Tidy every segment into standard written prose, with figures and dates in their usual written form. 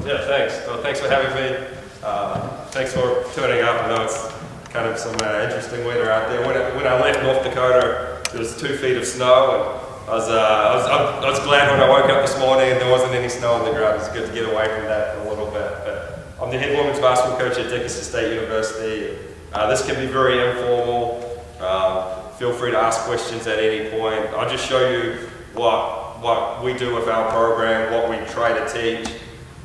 Yeah, thanks. Well, thanks for having me. Thanks for turning up. I know it's kind of some interesting weather out there. When I left North Dakota, there was 2 feet of snow, and I was glad when I woke up this morning and there wasn't any snow on the ground. It was good to get away from that for a little bit. But I'm the head women's basketball coach at Dickinson State University. This can be very informal. Feel free to ask questions at any point. I'll just show you what we do with our program, what we try to teach.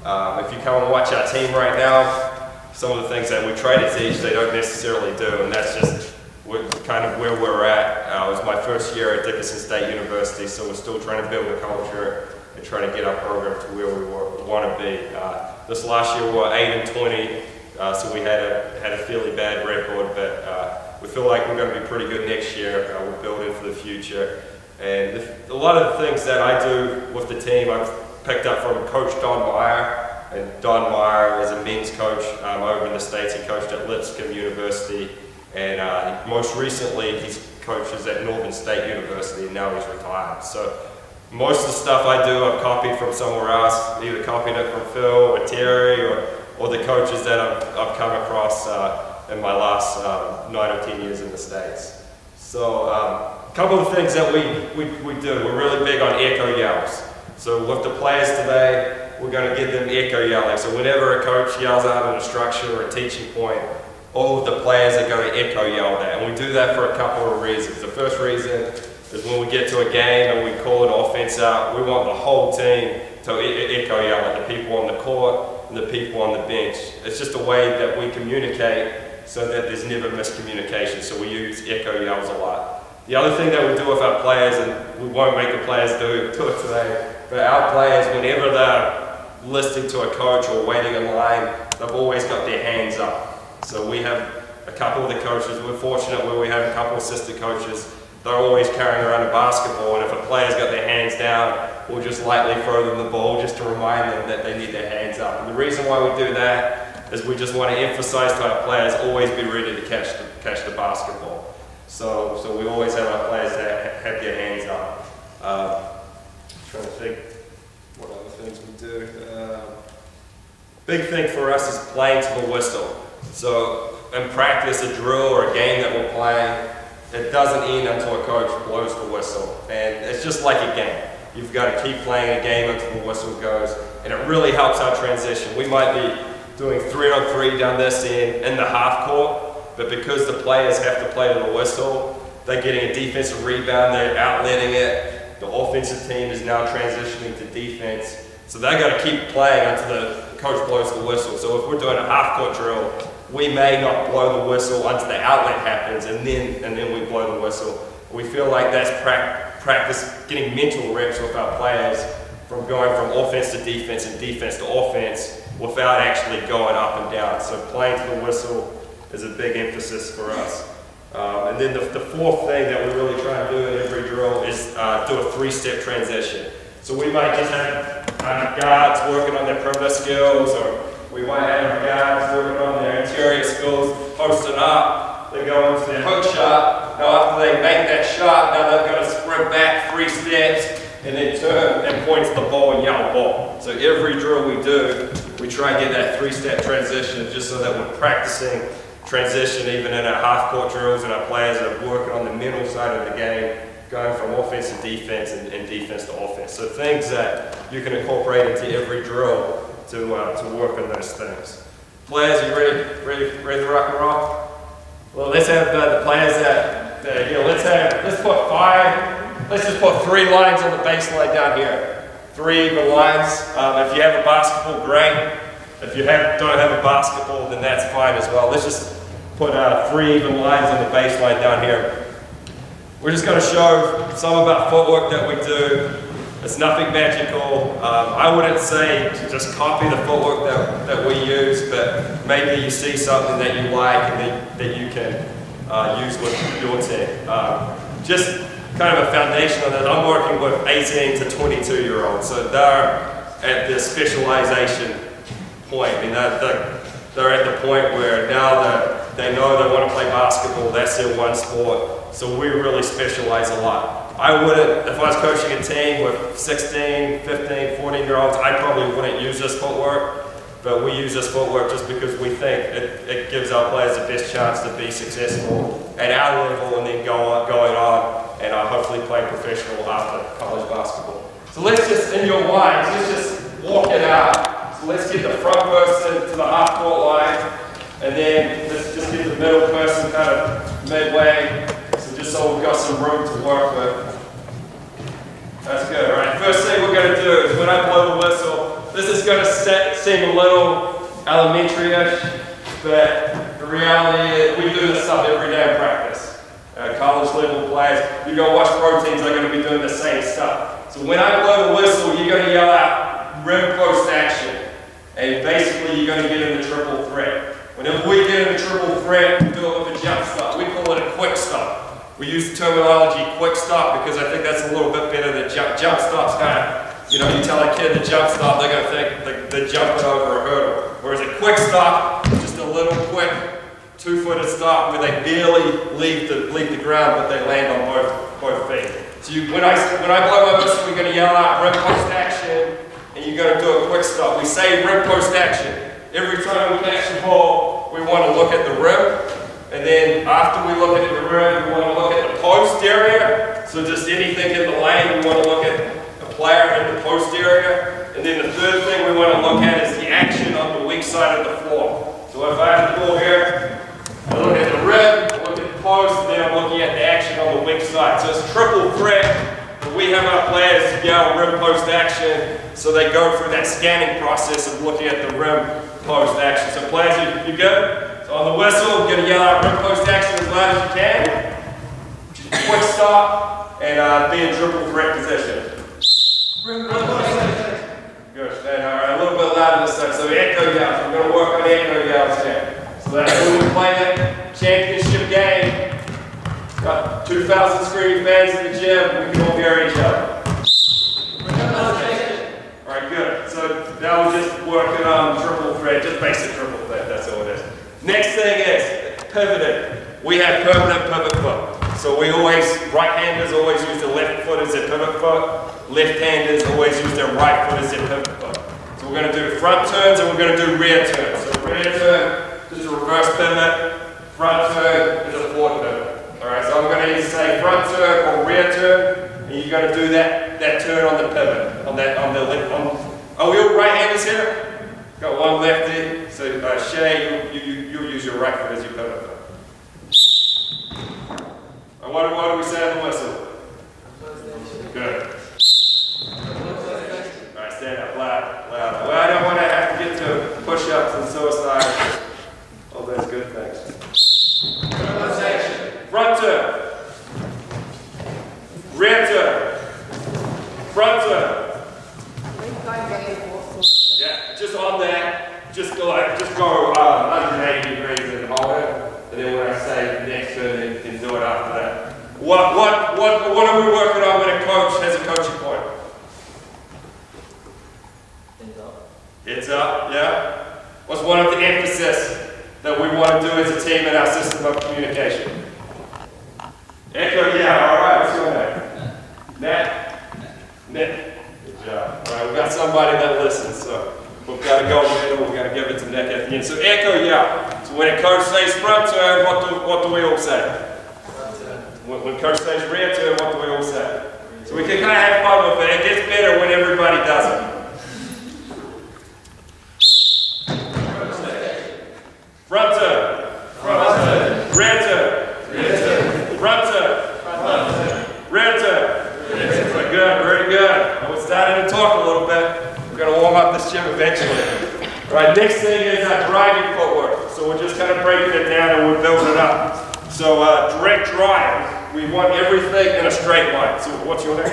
If you come and watch our team right now, some of the things that we try to teach, they don't necessarily do, and that's just kind of where we're at. It was my first year at Dickinson State University, so we're still trying to build a culture and trying to get our program to where we want to be. This last year we were 8-20, so we had a fairly bad record, but we feel like we're going to be pretty good next year. We're building for the future, and a lot of the things that I do with the team, I've picked up from Coach Don Meyer. And Don Meyer is a men's coach over in the States. He coached at Lipscomb University, and most recently he coaches at Northern State University, and now he's retired. So most of the stuff I do I've copied from somewhere else, either copying it from Phil or Terry or the coaches that I've come across in my last 9 or 10 years in the States. So a couple of things that we do, we're really big on echo yells. So with the players today, we're going to give them echo yelling. So whenever a coach yells out an instruction or a teaching point, all of the players are going to echo yell that. And we do that for a couple of reasons. The first reason is when we get to a game and we call an offense out, we want the whole team to echo yell at the people on the court and the people on the bench. It's just a way that we communicate so that there's never miscommunication. So we use echo yells a lot. The other thing that we do with our players, and we won't make the players do it today, but our players, whenever they're listening to a coach or waiting in line, they've always got their hands up. So we have a couple of the coaches, we're fortunate where we have a couple of assistant coaches, they're always carrying around a basketball, and if a player's got their hands down, we'll just lightly throw them the ball just to remind them that they need their hands up. And the reason why we do that is we just want to emphasize to our players, always be ready to catch the basketball. So we always have our players that have their hands up. Trying to think what other things we do. Big thing for us is playing to the whistle. So in practice, a drill or a game that we're playing, it doesn't end until a coach blows the whistle. And it's just like a game. You've got to keep playing a game until the whistle goes, and it really helps our transition. We might be doing 3-on-3 down this end in the half court, but because the players have to play to the whistle, they're getting a defensive rebound, they're outletting it. The offensive team is now transitioning to defense. So they've got to keep playing until the coach blows the whistle. So if we're doing a half-court drill, we may not blow the whistle until the outlet happens, and then we blow the whistle. We feel like that's practice, getting mental reps with our players from going from offense to defense and defense to offense without actually going up and down. So playing to the whistle is a big emphasis for us. And then the fourth thing that we really try and do in every drill is do a 3-step transition. So we might just have guards working on their perimeter skills, or we might have guards working on their interior skills, posting up, they go into their hook shot. Now after they make that shot, now they're going to sprint back 3 steps and then turn and point to the ball and yell ball. So every drill we do, we try and get that 3-step transition just so that we're practicing transition even in our half-court drills, and our players are working on the mental side of the game, going from offense to defense and defense to offense. So things that you can incorporate into every drill to work on those things. Players, are you ready to rock and roll? Well, let's have the players let's just put 3 lines on the baseline down here. 3 even lines. If you have a basketball, great. If you don't have a basketball, then that's fine as well. Let's just put 3 even lines on the baseline down here. We're just going to show some of our footwork that we do. It's nothing magical. I wouldn't say to just copy the footwork that we use, but maybe you see something that you like and that you can use with your team. Just kind of a foundation on that. I'm working with 18 to 22-year-olds, so they're at the specialization point. I mean, they're at the point where now they know they want to play basketball, that's their one sport, so we really specialize a lot. I wouldn't, if I was coaching a team with 16, 15, 14-year-olds, I probably wouldn't use this footwork. but we use this footwork just because we think it gives our players the best chance to be successful at our level and then going on and hopefully playing professional after college basketball. So let's just, in your minds, let's just walk it out. So let's get the front person to the half-court line, and then let's just get the middle person kind of midway, so just so we've got some room to work with. That's good, all right? First thing we're going to do is when I blow the whistle, this is going to seem a little elementary-ish, but the reality is we do this stuff every day in practice. College level players, you go watch pro teams, they're going to be doing the same stuff. So when I blow the whistle, you're going to yell out rim post action, and basically you're going to get in the triple threat. Whenever we get in the triple threat, we do it with a jump stop. We call it a quick stop. We use the terminology quick stop because I think that's a little bit better than jump. Jump stop's kind of, you know, you tell a kid to jump stop, they're going to think they're jumping over a hurdle. Whereas a quick stop is just a little quick two-footed stop where they barely leave the ground, but they land on both feet. So when I blow my whistle, we're going to yell out rim post action, and you're going to do a quick stop. We say rim post action. Every time we catch the ball, we want to look at the rim. And then after we look at the rim, we want to look at the post area. So just anything in the lane, we want to look at the player in the post area. And then the third thing we want to look at is the action on the weak side of the floor. So if I have the ball here, I look at the rim, I look at the post, and then I'm looking at the action on the weak side. So it's triple threat. But we have our players yell rim post action, so they go through that scanning process of looking at the rim post action. So players, you good? So on the whistle, we're going to yell out rim post action as loud as you can. Quick stop and be in triple threat position. Rim post action. Good. And all right, a little bit louder this time. So echo yells. We're going to work on echo yells here. So that's when we play that championship game. Got 2,000 screaming fans in the gym. We can all hear each other. All right, good. So now we're just working on triple threat, just basic triple threat. That's all it is. Next thing is pivoting. We have permanent pivot foot. So we always, right-handers always use the left foot as their pivot foot. Left-handers always use their right foot as their pivot foot. So we're going to do front turns and we're going to do rear turns. So rear turn is a reverse pivot. Front turn is a forward pivot. All right, so I'm going to either say front turn or rear turn, and you're going to do that turn on the pivot, on the left. Are we all right-handers here? Got one lefty, so Shay, you'll use your right foot as your pivot foot. And what do we say on the whistle? Good. Alright, stand up, loud. Well, I don't want to have to get to push-ups and suicides, all those good things. Front turn. Rear turn. Front turn. Yeah, just on that, just go 180 degrees and hold it, and then when I say next turn, then do it after that. What are we working on when a coach has a coaching point? Heads up. Heads up, yeah. What's one of the emphasis that we want to do as a team in our system of communication? Echo, yeah, all right, what's your name? Nat. Good job. All right, we've got somebody that listens, so we've got to go middle, we've got to give it to Nick at the end. So echo, yeah. So when a coach says front turn, what do we all say? Front turn. When coach says rear turn, what do we all say? So we can kind of have fun with it. It gets better when everybody does it. Front turn. Front turn. Rear turn. Rear turn. Front turn. Front turn. Rear turn. Good, very good. We're starting to talk a little bit. We're going to warm up this gym eventually. All right, next thing is our driving footwork. So we're just kind of breaking it down and we're building it up. So direct drive, we want everything in a straight line. So what's your name?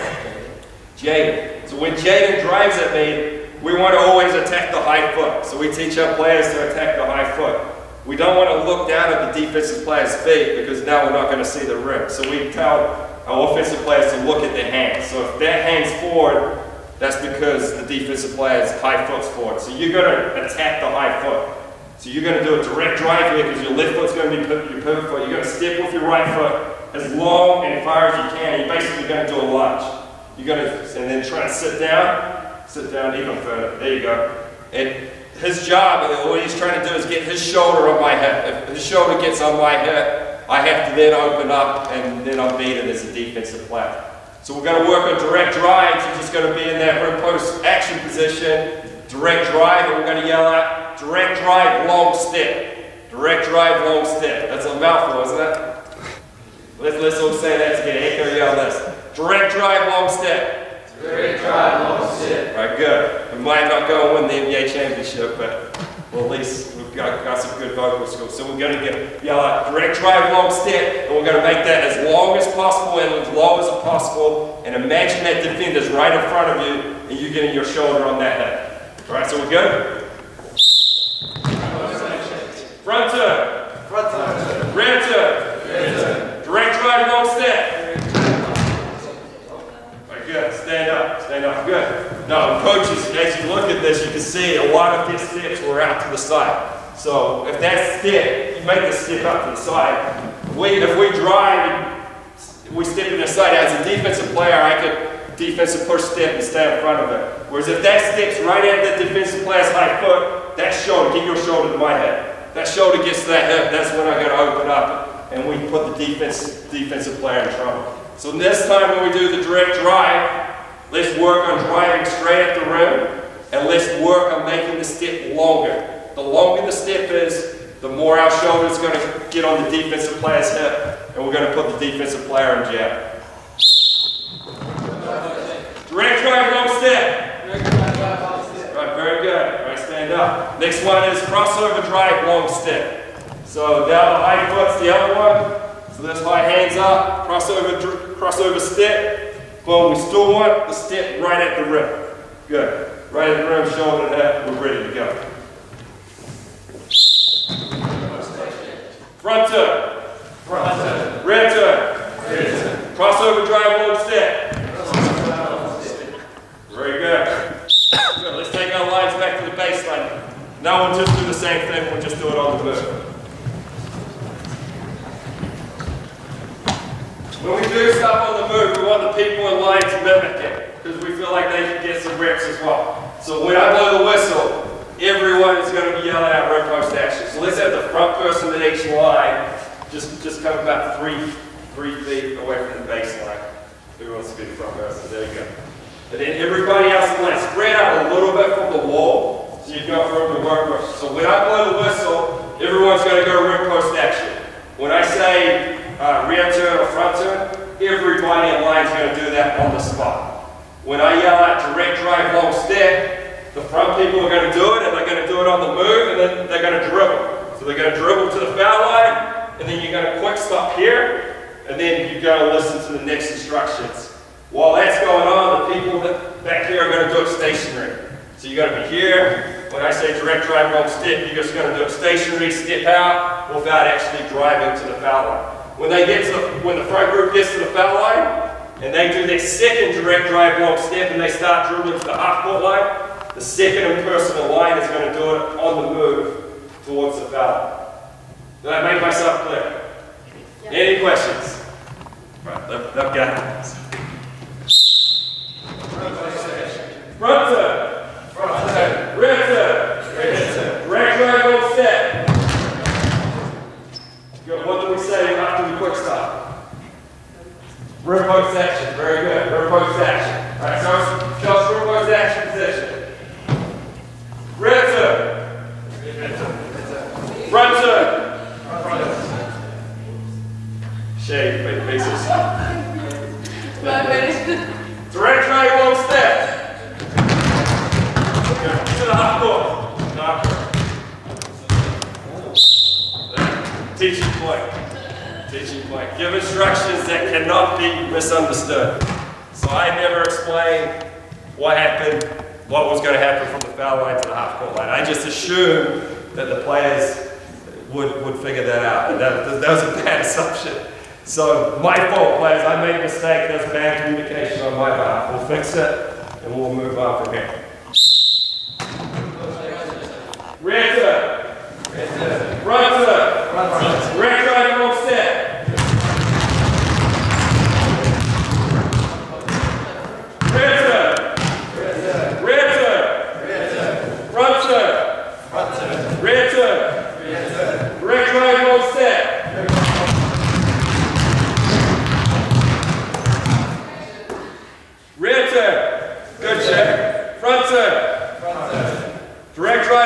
Jaden. So when Jaden drives at me, we want to always attack the high foot. So we teach our players to attack the high foot. We don't want to look down at the defensive player's feet because now we're not going to see the rim. So we tell our offensive players to look at their hands. So if their hand's forward, that's because the defensive player's high foot's forward. So you're going to attack the high foot. So you're going to do a direct drive here because your left foot's going to be your pivot foot. You're going to step with your right foot as long and far as you can. You're basically going to do a lunge. You're going to, and then try to sit down even further. There you go. And his job, what he's trying to do is get his shoulder on my hip. If his shoulder gets on my hip, I have to then open up and then I'm beaten as a defensive player. So we're going to work on direct drives. You're just going to be in that rim post action position. Direct drive, and we're going to yell out, direct drive, long step. Direct drive, long step. That's a mouthful, isn't it? Let's all say that together. Echo yell this. Direct drive, long step. Direct drive, long step. Right, good. We might not go and win the NBA championship, but well, at least we've got some good vocal skills. So we're going to yell out direct drive, long step, and we're going to make that as long as possible and as low as possible. And imagine that defender's right in front of you, and you're getting your shoulder on that hip. All right, so we're good? Front turn. Front turn. Rear turn. Rear turn. Direct drive, long step. All right, good. Stand up. Stand up. Good. Now, coaches, as you look at this, you can see a lot of these steps were out to the side. So if that step, you make the step out to the side. If we drive, we step to the side. As a defensive player, I could defensive push step and stay in front of it. Whereas if that step's right at the defensive player's high foot, that shoulder, get your shoulder to my head. That shoulder gets to that hip, that's when I got to open up and we put the defensive player in trouble. So this time when we do the direct drive, let's work on driving straight at the rim and let's work on making the step longer. The longer the step is, the more our shoulder is going to get on the defensive player's hip and we're going to put the defensive player in jab. Direct drive, long step. Right, very good. All right, stand up. Next one is crossover drive, long step. So down the high foot's the other one. So this high hands up, crossover step. Boom, we still want the step right at the rim. Good. Right at the rim, shoulder to hip, we're ready to go. Front turn. Front turn. Rear turn. Rear turn. Crossover drive, long step. Very good. Good. Let's take our lines back to the baseline. Now we'll just do the same thing, we'll just do it on the move. When we do stuff on the move, we want the people in line to mimic it, because we feel like they can get some reps as well. So when I blow the whistle, everyone is going to be yelling out rim post action. So let's have the front person in each line just come about three feet away from the baseline. Who wants to be the front person? There you go. And then everybody else in line, spread out a little bit from the wall, so you've got room to work with. So when I blow the whistle, everyone's going to go rim post action. When I say rear turn or front turn, everybody in line is going to do that on the spot. When I yell out direct drive, long step, the front people are going to do it, and they're going to do it on the move, and then they're going to dribble. So they're going to dribble to the foul line, and then you're going to quick stop here, and then you're going to listen to the next instructions. While that's going on, the people back here are going to do it stationary. So you're going to be here. When I say direct drive, long step, you're just going to do it stationary, step out, without actually driving to the foul line. When the front group gets to the foul line, and they do their second direct drive, long step, and they start dribbling to the half-court line, the second person in line is going to do it on the move towards the foul line. Did I make myself clear? Yeah. Any questions? Right, they've got it. Front turn. Front turn. Rear turn. Rear turn. Direct drive, long step. Good. What do we say after we quick stop? Rim post action. Very good. Rim post action. All right, so show us rim post action position. Rear turn. Front turn. Front turn. Shade faces. Direct drive, long step. To the half court. Teaching point. Teaching point. Give instructions that cannot be misunderstood. So I never explained what happened, what was going to happen from the foul line to the half court line. I just assumed that the players would figure that out. And that was a bad assumption. So my fault, players. I made a mistake. That's bad communication on my behalf. We'll fix it and we'll move on from here. Rear turn. Front turn. Rear drive, long step. Rear turn. Rear turn. Front turn.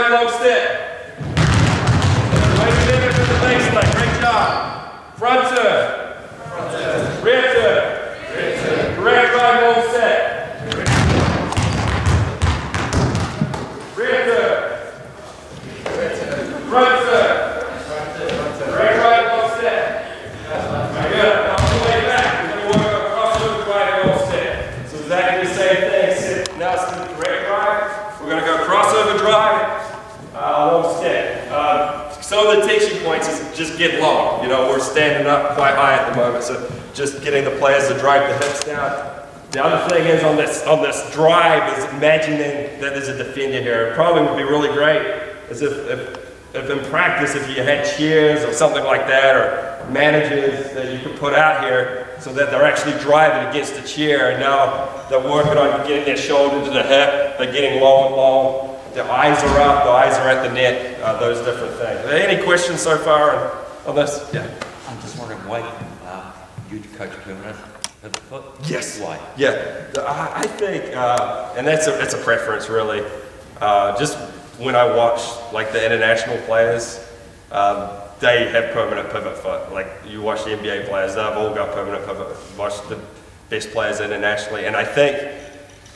right long step. Wait a minute for the baseline. Great job. Front turn. Rear turn. Direct right long step. Rear turn. Front turn. Direct right long step. Very good. Now on the way back, we're going to work on crossover right long step. So exactly the same thing. Now it's the direct drive. We're going to go crossover drive, long step. Some of the teaching points is just get long. You know, we're standing up quite high at the moment, so just getting the players to drive the hips down. The other thing is on this drive is imagining that there's a defender here. It probably would be really great is if in practice, if you had cheers or something like that, or managers that you could put out here so that they're actually driving against the chair, and now they're working on getting their shoulder to the hip, they're getting low and long. The eyes are up, the eyes are at the net, those different things. Are there any questions so far on this? Yeah. I'm just wondering why you coach permanent pivot foot? Yes. Why? Yeah. I think, and it's a preference really. Just when I watch like the international players, they have permanent pivot foot. Like you watch the NBA players, they've all got permanent pivot. Watch the best players internationally, and I think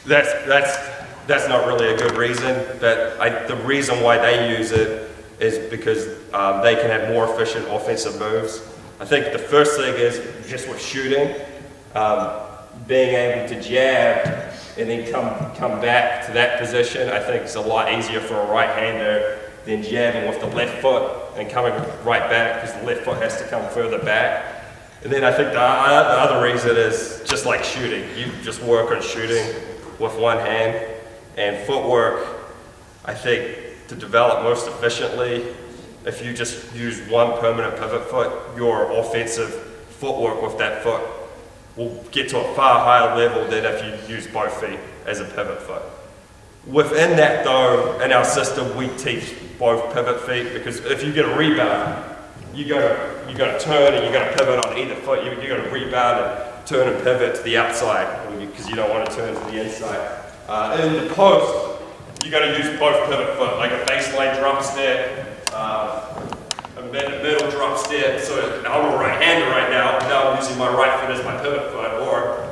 that's not really a good reason, but the reason why they use it is because they can have more efficient offensive moves. I think the first thing is just with shooting, being able to jab and then come back to that position. I think it's a lot easier for a right-hander than jabbing with the left foot and coming right back, because the left foot has to come further back. And then I think the other reason is just like shooting. You just work on shooting with one hand. And footwork, I think, to develop most efficiently, if you just use one permanent pivot foot, your offensive footwork with that foot will get to a far higher level than if you use both feet as a pivot foot. Within that though, in our system, we teach both pivot feet, because if you get a rebound, you got to turn and you got to pivot on either foot. You got to rebound and turn and pivot to the outside, because you don't want to turn to the inside. In the post, you got to use both pivot foot, like a baseline drop step, a middle drop step. So I'm a right-hander right now. Now I'm using my right foot as my pivot foot. Or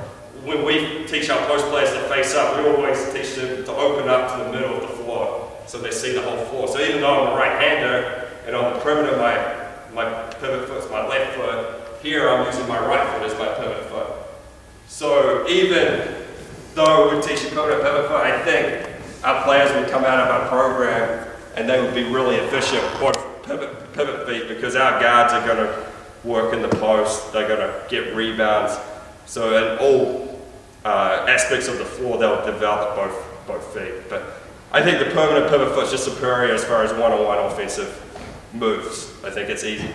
when we teach our post players to face up, we always teach them to open up to the middle of the floor, so they see the whole floor. So even though I'm a right-hander and on the perimeter my pivot foot's my left foot, here I'm using my right foot as my pivot foot. So even though we're teaching permanent pivot foot, I think our players would come out of our program and they would be really efficient with pivot feet, because our guards are going to work in the post, they're going to get rebounds. So in all aspects of the floor, they'll develop both feet. But I think the permanent pivot foot is just superior as far as one-on-one offensive moves. I think it's easy.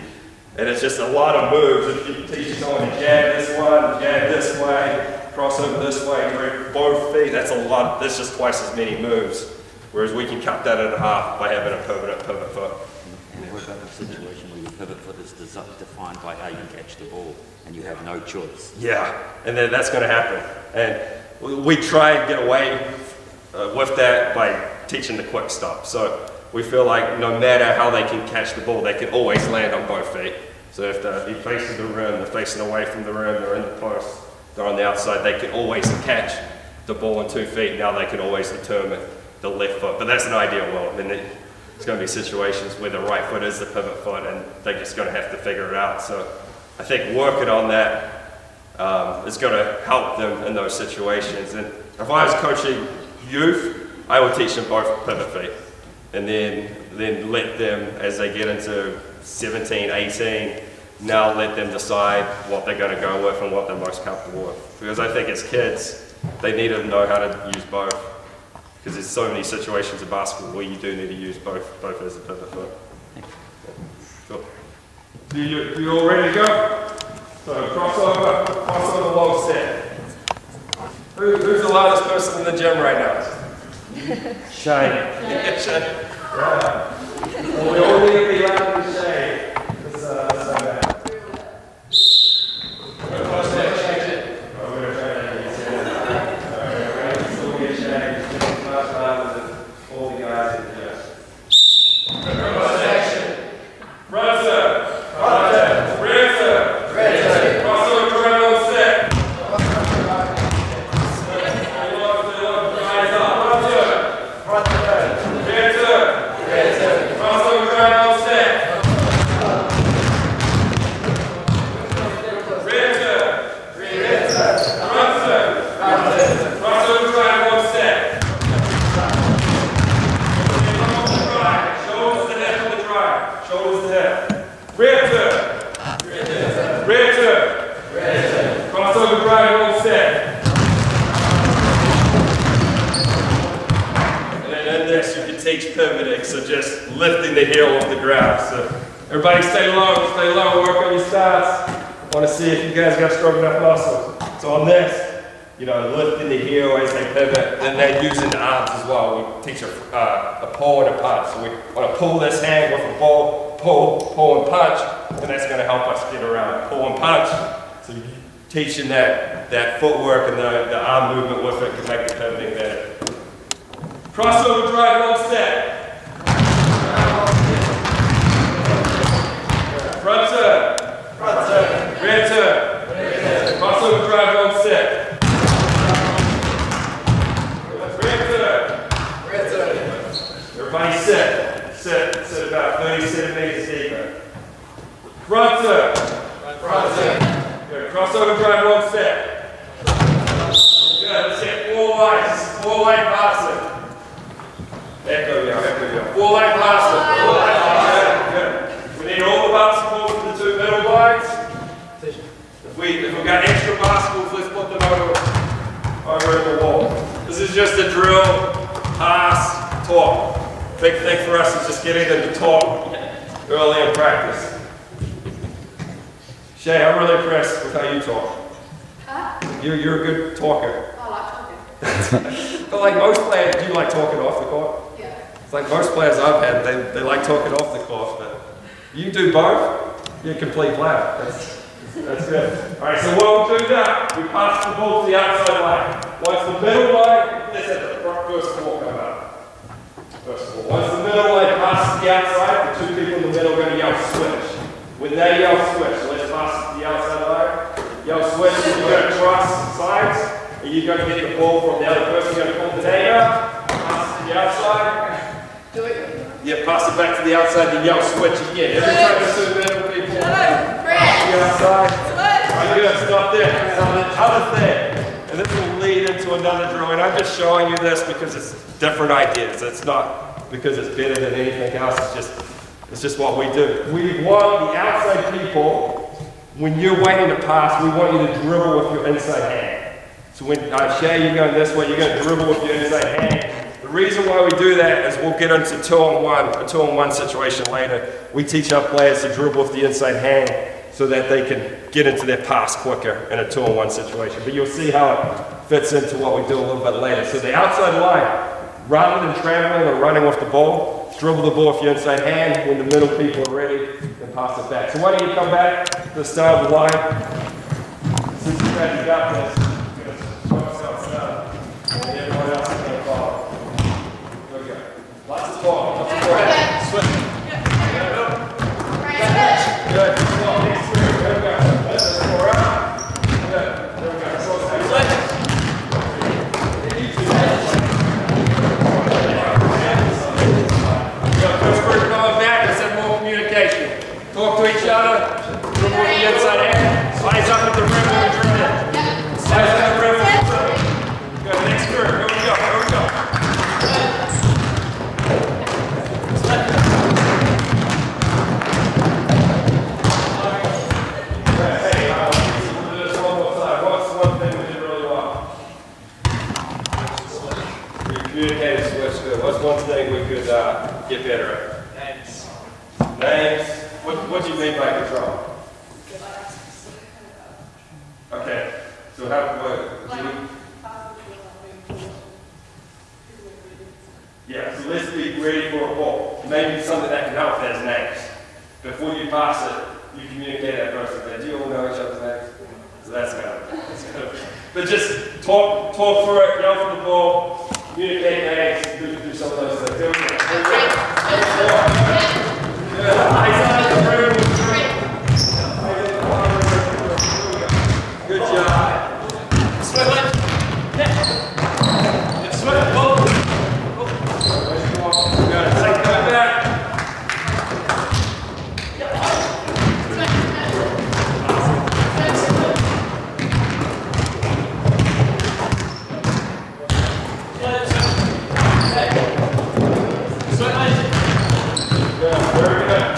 And it's just a lot of moves. If you teach someone to jab this one, jab this way, crossover this way, direct both feet, that's a lot. That's just twice as many moves. Whereas we can cut that in half by having a permanent pivot foot. And what about the situation where your pivot foot is defined by how you catch the ball and you have no choice? Yeah, and then that's going to happen. And we try and get away with that by teaching the quick stop. So we feel like no matter how they can catch the ball, they can always land on both feet. So if they're facing the rim, they're facing away from the rim, they're in the post, they're on the outside, they can always catch the ball on 2 feet. Now they can always determine the left foot. But that's an ideal world. And there's going to be situations where the right foot is the pivot foot and they're just going to have to figure it out. So I think working on that is going to help them in those situations. And if I was coaching youth, I would teach them both pivot feet. And then let them, as they get into 17, 18, now let them decide what they're going to go with and what they're most comfortable with. Because I think as kids, they need to know how to use both. Because there's so many situations in basketball where you do need to use both as a pivot foot. Cool. You all ready to go? So crossover long step. Who's the loudest person in the gym right now? Shane. Yeah, Shane. Right. Well, we all need to be loud and Shane. Let's say that. teach pivoting, so just lifting the heel off the ground. So everybody stay low, work on your starts. I want to see if you guys got strong enough muscle. So on this, you know, lifting the heel as they pivot, and then using the arms as well. We teach a pull and a punch. So we want to pull this hand with a ball, pull and punch, and that's going to help us get around. Pull and punch. So teaching that footwork and the arm movement with it can make the pivoting better. Crossover drive, long step. Front turn. Front turn. Rear turn. Crossover drive, long step. Rear turn. Rear turn. Everybody sit. Sit about 30 centimeters deeper. Front turn. Front turn. Good. Crossover drive, long step. Good. Let's hit 4 lights. 4 light passing. Echo, yeah. 4 light passing. Good. We need all the basketballs in the 2 middle lines. If we've got extra basketballs, let's put them over in the wall. This is just a drill, pass, talk. Big thing for us is just getting them to talk early in practice. Shay, I'm really impressed with how you talk. Huh? You're a good talker. I like talking. But like most players, do you like talking off the court? Yeah. It's like most players I've had, they like talking off the court, but you do both, you're a complete player. That's good. All right, so what we'll do now, we pass the ball to the outside line. Once the middle line, let's have the first ball come out. First ball. Once the middle line passes the outside, the 2 people in the middle are going to yell switch. When they yell switch, so let's pass to the outside line. Yell switch, and you're going to cross sides, and you're going to get the ball from the other person. You're going to pull the name out, pass to the outside. Do it. Yeah, pass it back to the outside, then yell switch again. Every time the 2 middle people pass the outside. All right, good. Stop there. Now the other thing, and this will lead into another drill, and I'm just showing you this because it's different ideas. It's not because it's better than anything else. It's just what we do. We want the outside people, when you're waiting to pass, we want you to dribble with your inside hand. So when Shay, you're going this way, you're going to dribble with your inside hand. The reason why we do that is we'll get into a 2-on-1 situation later. We teach our players to dribble with the inside hand so that they can get into their pass quicker in a 2-on-1 situation. But you'll see how it fits into what we do a little bit later. So the outside line, rather than traveling or running with the ball, dribble the ball with your inside hand. When the middle people are ready, and pass it back. So why don't you come back to the start of the line. Since you guys got this, you're going to show us how it's done. And everyone else is going to follow. There we go. Lots of ball. Lots of ball. Switch. Good. Next three. There we go. Let's go around. Good. There we go. Switch. Talk to each other, dribble with the inside hand, slice up at the rim when we dribble. Slice up the rim when we dribble. Good, next group, here we go, here we go. Hey, we'll do this one more time. What's one thing we did really well? We communicated switch good. What's one thing we could get better at? Names. Names. What do you mean by control? Okay, so yeah, so let's be ready for a ball. Maybe something that can help as names. Before you pass it, you communicate that person. Do you all know each other's names? So that's good. But just talk for it, yell for the ball, communicate names, do some of those things. Here we go. Good job. Swim it. Swim it. Good. Take that back. Very good.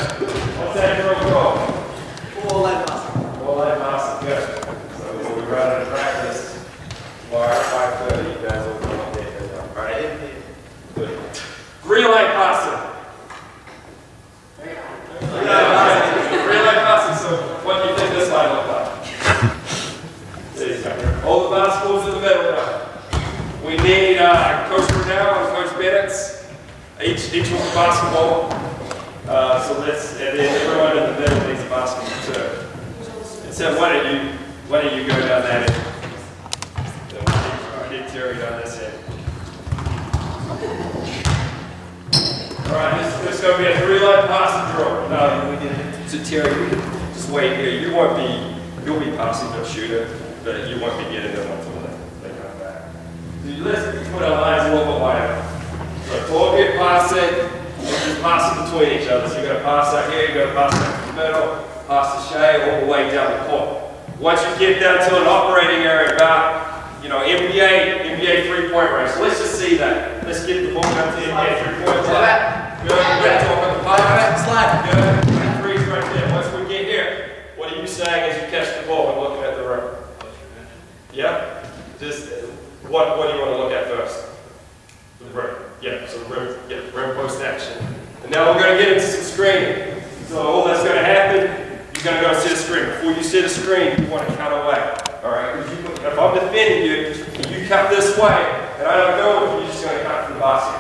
We need Coach Brunel and Coach Bennett's, each with a basketball. So let's, and then everyone in the middle needs a basketball too. And so why don't you go down that end? Get Terry down this end. Alright, this is going to be a 3-line pass and draw. No, we did it. So Terry, just wait here. You'll be passing the shooter, but you won't be getting them until they come back. So let's put our lines a little bit wider. So target passing, and just passing between each other. So you're going to pass out here, you're going to pass out in the middle, pass the shade all the way down the court. Once you get down to an operating area about, NBA 3-point range. So let's just see that. Let's get the ball down to the NBA 3-point line. Good. Good. Talk on the pass. Slide. Good. Freeze right there. Once we get here, what are you saying as you catch the ball and looking at the rim? Yeah? Just what do you want to look at first? The rim. Yeah, so rim post action. And now we're going to get into some screening. So all that's going to happen, you're going to go and set a screen. Before you set a screen, you want to cut away. Alright? If I'm defending you, and you cut this way, and I don't go with you, you're just going to cut from the basket.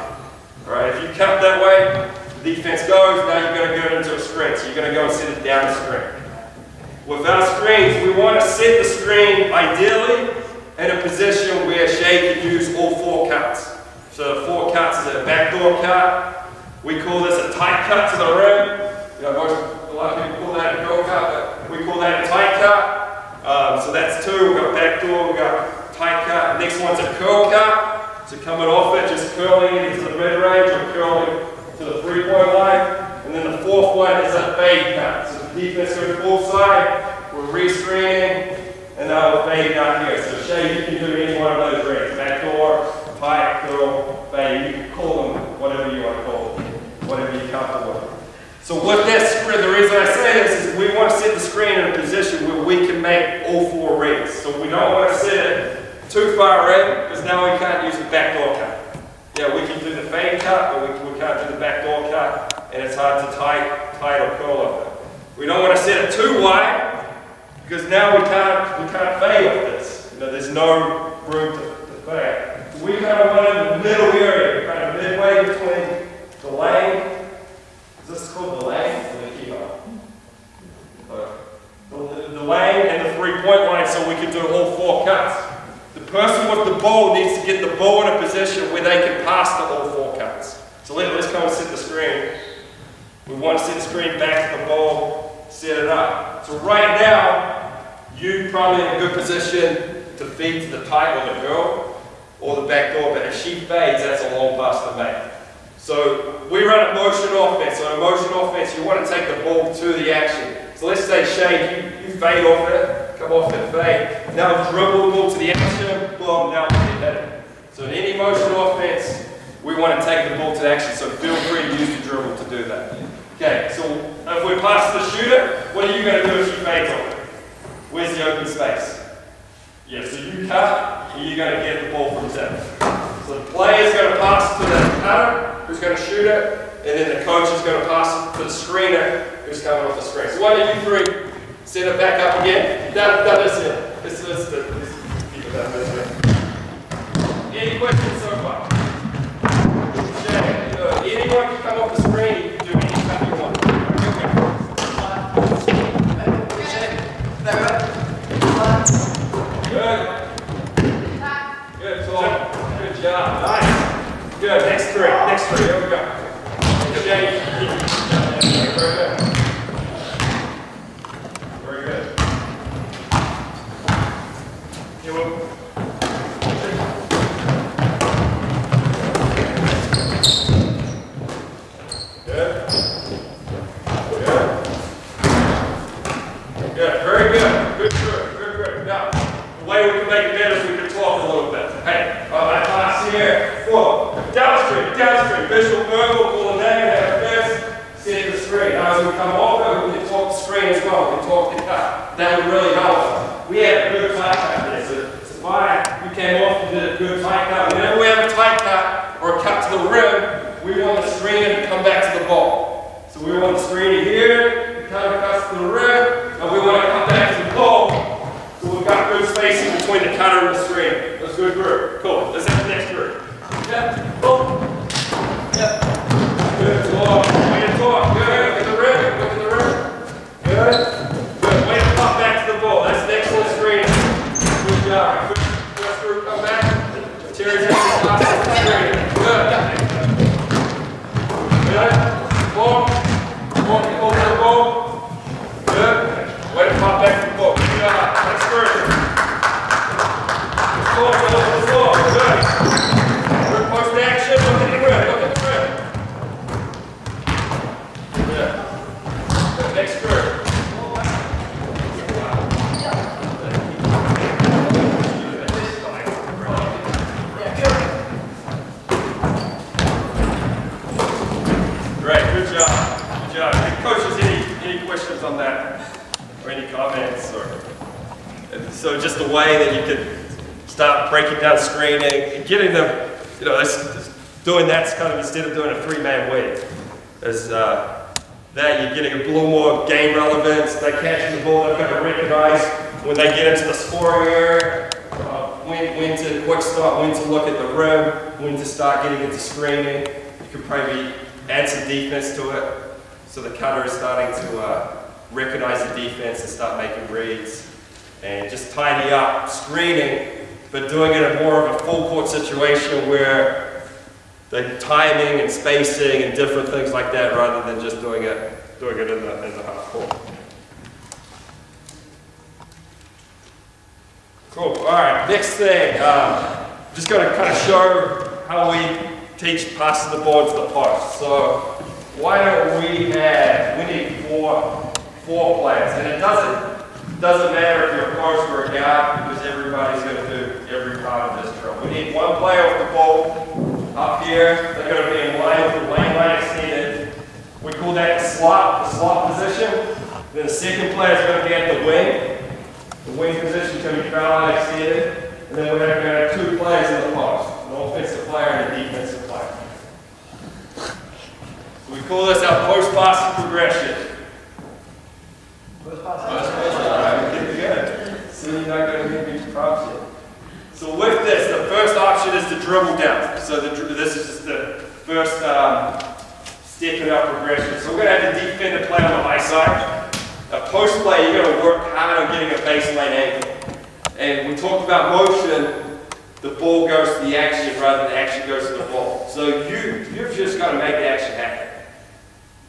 Alright? If you cut that way, the defense goes, now you're going to go into a screen. So you're going to go and set it down the screen. With our screens, we want to set the screen ideally in a position where Shay can use all 4 cuts. So the 4 cuts is a backdoor cut. We call this a tight cut to the rim. A lot of people call that a curl cut, but we call that a tight cut. So that's 2. We've got backdoor, we've got tight cut. Next one's a curl cut. So coming off it, just curling it into the mid-range or curling to the 3-point line. And then the 4th one is a fade cut. So the defense goes full side, we're re-screening, and now we're fading out here. So Shay, you can do any one of those reads. Backdoor, tight, curl, fade. You can call them whatever you want to call them, whatever you're comfortable with. So with that screen, the reason I say this is we want to set the screen in a position where we can make all 4 reads. So we don't want to set it too far in, because now we can't use the backdoor cut. Yeah, we can do the fade cut, but we can't do the backdoor cut, and it's hard to tight or curl up it. We don't want to set it too wide, because now we can't fade off this. There's no room to fade. So we kind of want in the middle area, kind of midway between the lane. Is this called the lane or the key line? The lane and the 3-point line, so we can do all 4 cuts. The person with the ball needs to get the ball in a position where they can pass to all 4 cuts. So let's go and set the screen. We want to set the screen back to the ball, set it up. So right now, you're probably in a good position to feed to the tight or the girl or the back door, but if she fades, that's a long pass to make. So we run a motion offense. So in a motion offense, you want to take the ball to the action. So let's say, Shay, you fade off it, come off it, fade. Now dribble the ball to the action, boom, now we get it. So in any motion offense, we want to take the ball to the action. So feel free to use the dribble to do that. Okay, so if we pass the shooter, what are you going to do if she fades off it? Where's the open space? Yeah, so you cut, and you're going to get the ball from zip. So the player is going to pass to the cutter, who's going to shoot it, and then the coach is going to pass it to the screener, who's coming off the screen. So why don't you 3 set it back up again? That is it. Let's keep it that way. Any questions so far? Anyone can come off the screen, you can do anything you want. Good, Tom. Good job. Nice. Good. Next 3. Here we go. Very good. Here we go. Good, very good. Good. Now, the way we can make it better is we can talk a little bit. Hey, I pass here. 4. Downstream. Visual, verbal, call a name, have this, set the screen. Now, as we come over, we can talk the screen as well. We can talk the cut. That would really help us. We have a good tight cut there. So fine. You came off and did a good tight cut. Whenever we have a tight cut or a cut to the rim, we want the screener to come back to the ball. So we want the screener here, kind of cuts to the rim, and we want to come back to the ball. So we've got good spacing between the cutter and the screen. Let's go through. Cool. Let's have the next Cherries in, passes the screen. Good. Good. Ball. Ball, pull to the ball. Good. Way to pop back to the ball. Good. Next version. Good. Good post action. Look at the rim. Look at the rim. Good. Good. Next version. Coaches, any questions on that? Or any comments? So just the way that you could start breaking down screening and getting them, doing that's kind of, instead of doing a three-man weave, as that you're getting a little more game relevance. They catching the ball, they've got to recognize when they get into the scoring area, when to quick start, when to look at the rim, when to start getting into screening. You could probably add some defense to it. So the cutter is starting to recognize the defense and start making reads and just tidy up screening, but doing it in more of a full court situation where the timing and spacing and different things like that, rather than just doing it in the half court. Cool. All right. Next thing, just going to kind of show how we teach passing the ball to the post. So why don't we need four players, and it doesn't matter if you're a post or a guard, because everybody's going to do every part of this drill. We need one player off the ball up here. They're going to be in line with the lane line extended. We call that the slot position. Then the second player is going to be at the wing. The wing position is going to be foul line extended. And then we're going to have two players in the post, an offensive player and a defensive player. We call this our post-passing progression. Good. So you're not going to get me props yet. So with this, the first option is to dribble down. So this is just the first step in our progression. So we're going to have the defender play on the high side. A post play, you're going to work hard on getting a baseline angle. And we talked about motion. The ball goes to the action rather than the action goes to the ball. So you've just got to make the action happen.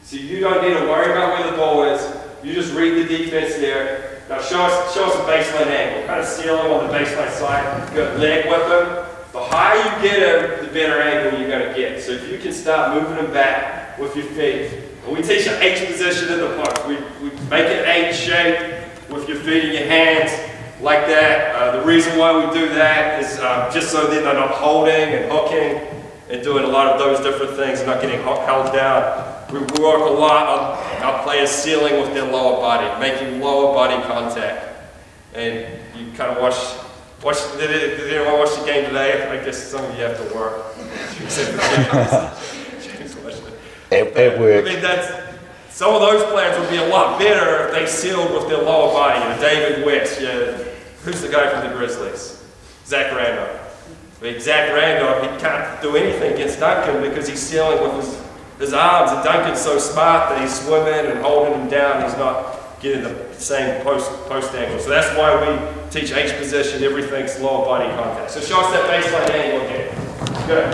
So you don't need to worry about where the ball is. You just read the defense there. Now show us a baseline angle. Kind of seal him on the baseline side. Good leg with him. The higher you get him, the better angle you're going to get. So if you can start moving him back with your feet. And we teach an H position in the post. We make an H shape with your feet and your hands like that. The reason why we do that is just so that they're not holding and hooking and doing a lot of those different things and not getting held down. We work a lot on our players sealing with their lower body, making lower body contact. And you kind of did anyone watch the game today? I guess some of you have to work. It worked. I mean, some of those players would be a lot better if they sealed with their lower body. David West, who's the guy from the Grizzlies? Zach Randolph. I mean, Zach Randolph, he can't do anything against Duncan because he's sealing with his arms, and Duncan's so smart that he's swimming and holding him down. He's not getting the same post angle. So that's why we teach H position, everything's lower body contact. So show us that baseline angle again. Good.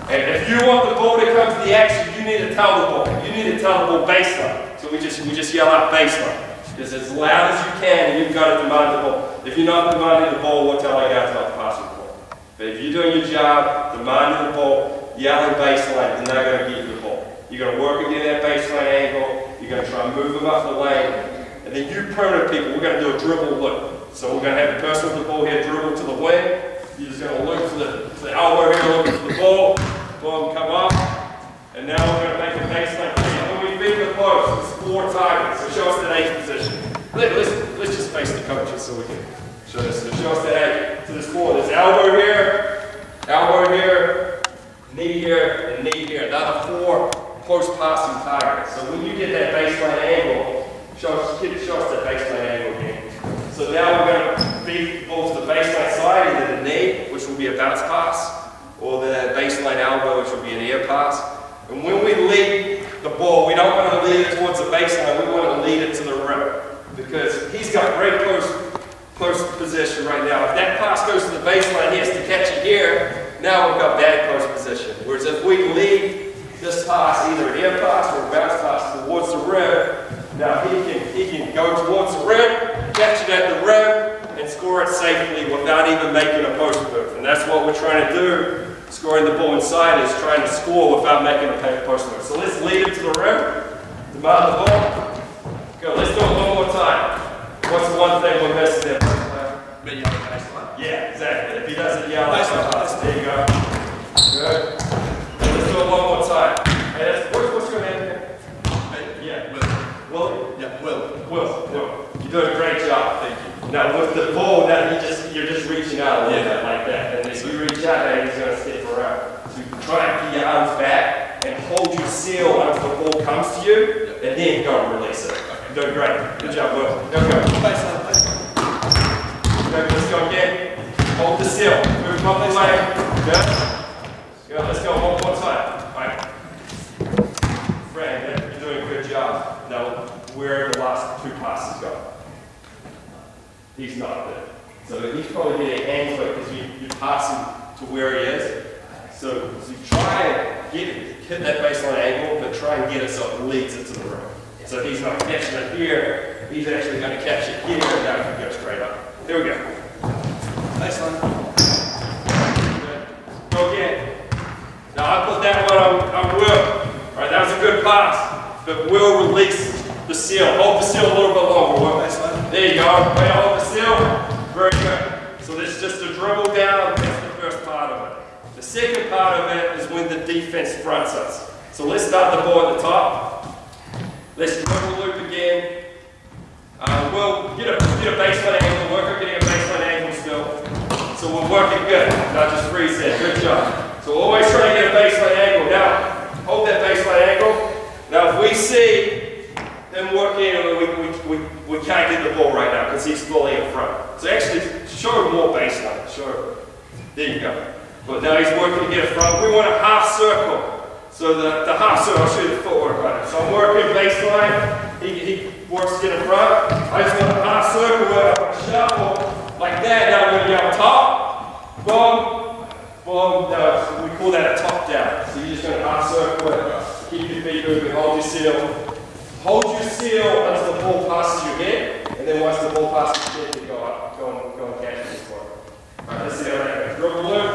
And if you want the ball to come to the action, you need to tell the ball. You need to tell the ball baseline. So we just yell out baseline. Just as loud as you can, and you've got to demand the ball. If you're not demanding the ball, we'll tell our guys not to pass the ball. But if you're doing your job, demanding the ball, yelling baseline, then they're going to get you the ball. You're going to work again that baseline angle. You're going to try and move them up the lane. And then you perimeter people, we're going to do a dribble loop. So we're going to have the person with the ball here dribble to the wing. You're just going to look to the elbow here, look to the ball. Boom, come up. And now we're going to make a baseline. When we beat the post, it's 4 targets. So show us that H position. Let's just face the coaches so we can show this. So show us that H. So there's 4. There's elbow here, knee here, and knee here. Now the 4 post-passing targets. So when you get that baseline angle, show us that baseline angle again. So now we're going to beat the ball to the baseline side, either the knee, which will be a bounce pass, or the baseline elbow, which will be an air pass. And when we lead the ball, we don't want to lead it towards the baseline, we want to lead it to the rim. Because he's got great post position right now. If that pass goes to the baseline, he has to catch it here. now we've got bad post position. Whereas if we lead this pass, either an air pass or a bounce pass towards the rim, now he can go towards the rim, catch it at the rim, and score it safely without even making a post move. And that's what we're trying to do. Scoring the ball inside is trying to score without making a post move. So let's lead it to the rim, demand the ball. Go, let's do it one more time. What's the one thing we're missing there? Yeah, exactly. If he doesn't yell, there you go. Good. Let's do it one more time. Hey, what's your name here? Yeah. Will? Yeah, Will. You're doing a great job. Thank you. Now with the ball, now you're just reaching out a little bit like that. And if you reach out there, he's going to step around. So you try and get your arms back and hold your seal until the ball comes to you, and then go and release it. You're doing great. Good job, Will. Go. Let's go again. Hold the seal. Move up the way. Good. Let's go one more time. All right. Fran, you're doing a good job. Now, where are the last two passes go? He's not there. So he's probably getting hands to it because you pass him to where he is. So you try and hit that baseline angle, but try and get it so it leads it to the rim. So if he's not catching it here, he's actually going to catch it here, and now he can go straight up. Here we go. Baseline. Go again. Now I put that one on Will. All right, that was a good pass, but Will release the seal. Hold the seal a little bit longer, Will. There you go. Way to hold the seal. Very good. So this is just a dribble down. That's the first part of it. The second part of it is when the defense fronts us. So let's start the ball at the top. Let's dribble loop again. We'll get a baseline angle. Work on getting a baseline angle still. So we're working good. Not just freeze there. Good job. So always try to get a baseline angle. Now, hold that baseline angle. Now if we see him working, we can't get the ball right now because he's fully in front. So actually, show more baseline. Show. There you go. But now he's working to get it front. We want a half circle. So the half circle, I'll show you the footwork on it. So I'm working baseline. He works to get in front. I just want a half circle where I want to shuffle like that. Now we're going to go top, boom, boom. Now we call that a top down. So you're just going to half circle it. Keep your feet moving. Hold your seal. Hold your seal until the ball passes your head. And then once the ball passes your head, you go up. Go and catch this one. All right, let's see how that goes. Dribble loop.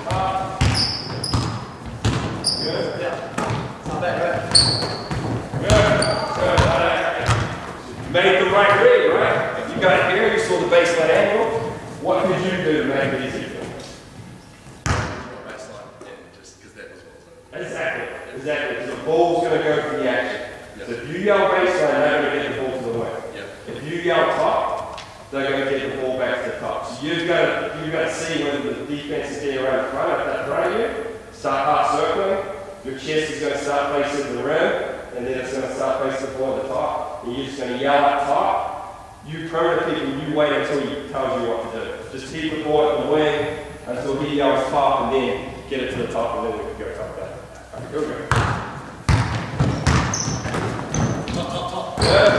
Top. Good. Yeah. It's not bad, right? You made the right read, right? If you got it here, you saw the baseline angle. What could you do to make it easier for you? Baseline, yeah, just because that was what was Exactly. Because the ball's going to go for the action. Yep. So if you yell baseline, they're going to get the ball to the wing. Yep. If you yell top, they're going to get the ball back to the top. So you've got to see whether the defense is getting around the front. If that's in front of you, start half circling. Your chest is going to start facing the rim. And then it's going to start facing the ball at the top. And you're just going to yell at top. You perimeter people, you wait until he tells you what to do. Just keep the ball at the wing until he yells top, and then get it to the top, and then we can go top down. All right, here we go. Top. Good.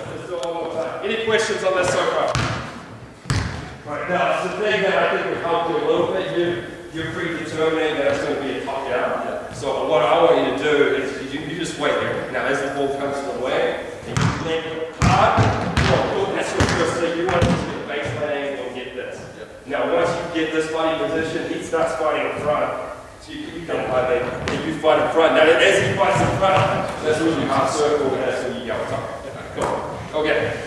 Let's do it one more time. Any questions on this so far? All right, now, the thing that I think will help you a little bit, you're predetermining that it's going to be a top down. Yeah. So what I want you to do is you just wait there. Now as the ball comes to the way, and you land it hard, that's your first thing. You want to get the baseline angle and get this. Yeah. Now once you get this fighting position, he starts fighting in front. So you come fight there, and you fight in front. Now as he fights in front, that's when you half circle, and that's when you go top. Go. Okay.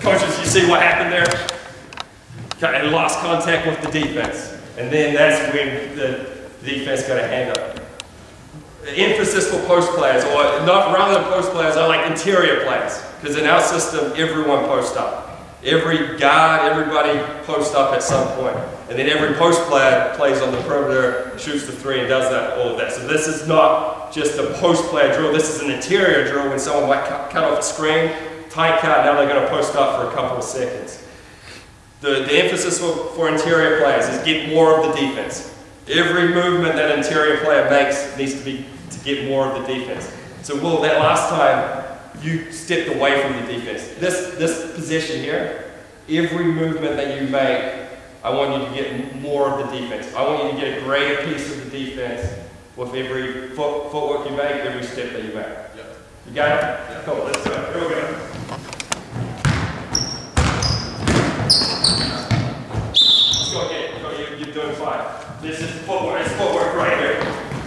Coaches, you see what happened there? Okay, lost contact with the defense. And then that's when the defense got a hand up. Emphasis for post players, or not rather than post players, I like interior players. Because in our system, everyone posts up. Every guard, everybody posts up at some point. And then every post player plays on the perimeter, shoots the three, and does that, all of that. So this is not just a post player drill, this is an interior drill when someone might cut off a screen, tight cut, now they're going to post up for a couple of seconds. The emphasis for interior players is get more of the defense. Every movement that interior player makes needs to be to get more of the defense. So Will, that last time you stepped away from the defense. This position here, every movement that you make, I want you to get more of the defense. I want you to get a greater piece of the defense with every footwork you make, every step that you make. Yep. You got it? Yeah. Cool, let's go. Here we go. Let's go again. Go, you're doing fine. This is footwork. It's footwork right here.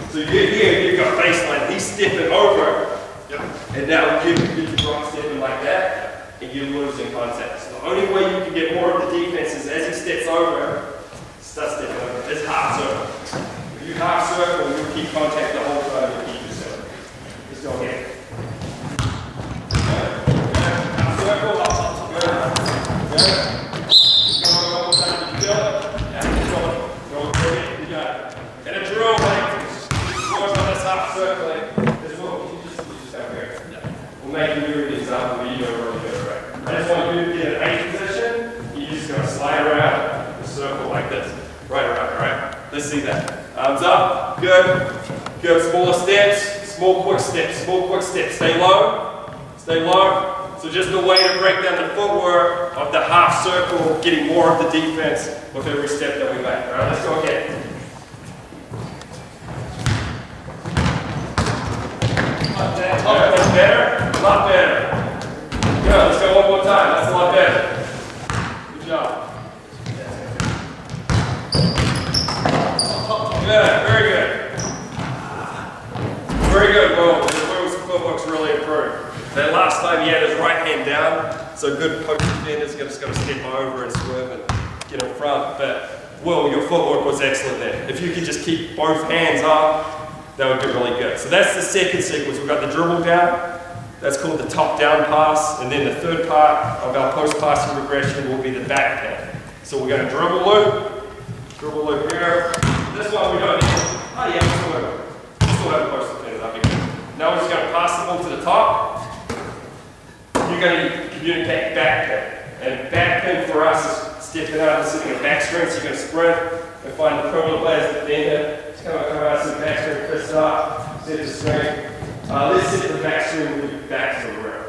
So you get here, you've got baseline. He's stepping over. Yep. And now you drop stepping like that, and you're losing contact. So the only way you can get more of the defense is as he steps over, start stepping over. It's half circle. If you half circle, you'll keep contact the whole time you keep your circle. Let's go again. Half circle, up, good. Just go one more time. You feel it? Yeah, keep going. Go again. You got it. And a drill, like, work on this half circle. We'll make you do an example where you don't really get it right. I just want you to get an A position. You're just going to slide around the circle like this. Right around, right? Let's see that. Arms up. Good. Good. Smaller steps. Small quick steps. Small quick steps. Stay low. Stay low. So just a way to break down the footwork of the half circle, getting more of the defense with every step that we make. All right, let's go again. That's better. A lot better. Good. Let's go one more time. That's a lot better. Good job. Good. Very good. Very good. Well, his footwork's really improved. That last time he had his right hand down, so good post defender's just going to step over and swerve and get in front. But Will, your footwork was excellent there. If you could just keep both hands up, that would be really good. So that's the second sequence. We've got the dribble down. That's called the top-down pass. And then the third part of our post-passing regression will be the back pin. So we're going to dribble loop here. This one we don't need. Oh yeah, we still have a post defender. That'd be good. Now we're just going to pass the ball to the top. You're going to communicate back pin. And back pin for us is stepping out and sitting in a back screen. So you're going to sprint and find the perimeter players at the defender. Come out to the back screen, press up, set the screen. Let's set the back screen and move back to the rim.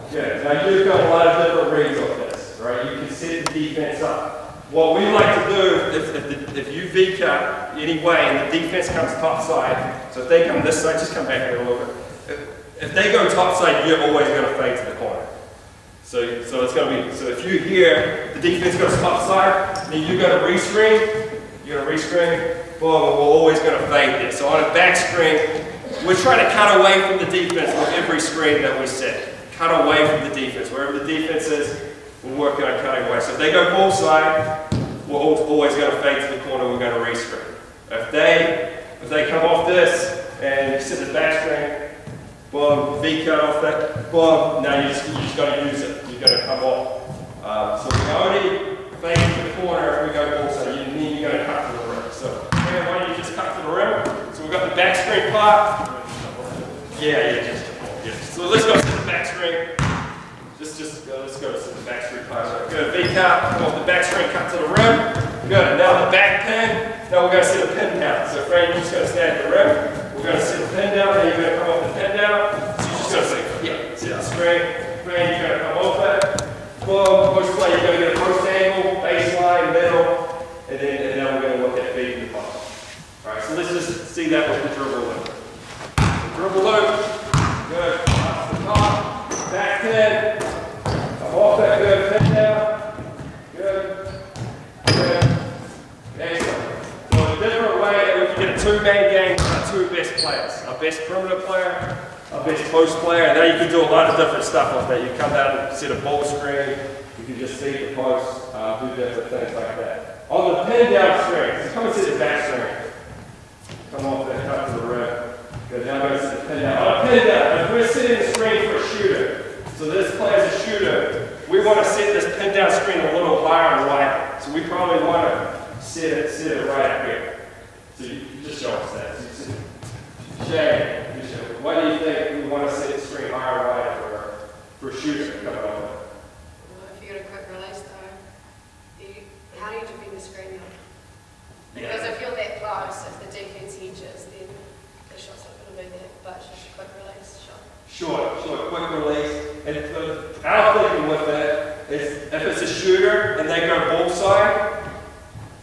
Good. Now you've got a lot of different reads on this, right? You can set the defense up. What we like to do, if you V-cut anyway and the defense comes top side, so if they come this side, just come back here a little bit. If they go top side, you're always going to fade to the corner. So it's going to be, so if you hear the defense goes top side, then you're going to re-screen, boom, we're always going to fade there. So on a back screen, we're trying to cut away from the defense with every screen that we set. Cut away from the defense. Wherever the defense is, we're working on cutting away. So if they go ball side, we're always going to fade to the corner, we're going to re-screen. If they come off this and you set the back screen, boom, V-cut off that, boom, now you just got to use it. You've got to come off. So we only fade to the corner if we go ball side. You're going to cut to the rim. So why don't you just cut to the rim? So we've got the back screen part. Yeah. So let's go to the back screen. Let's go to the back screen part. Good. V-cut. Go off the back screen, cut to the rim. Good. Now the back pin. Now we're going to set a pin down. So Fran, you're just going to stand at the rim. We're going to set the pin down. Then you're going to come off the pin down. So you're just going to say, set the screen. Fran, you're going to come off it. Boom. Push play. You're going to get a post angle, baseline, middle. And then we're going to look at feeding the ball. Alright, so let's just see that with the dribble loop. The dribble loop, good, off the top, back pin, come off that, good, pin down, good, excellent. So a different way that we can get a two-man game with our two best players. Our best perimeter player, our best post player, and now you can do a lot of different stuff with that. You come down and set a ball screen, you can just see the post, do different things like that. On the pin down screen, so come and sit the back screen. Come off that, cut to the rim. Good, now go sit the pin down. On a pin down, if we're sitting the screen for a shooter, so this player's a shooter, we want to set this pin down screen a little higher and wider. So we probably want to set it right up here. So you just show us that. So Shay, why do you think we want to set the screen higher and wider for a shooter coming over? Well, if you get a quick release though, how do you defend the screen though? Because I feel that post, if the defence hedges, then the shot's not going to be there, but it's just a quick release shot. Short, quick release. And our thinking with that is if it's a shooter and they go bullseye,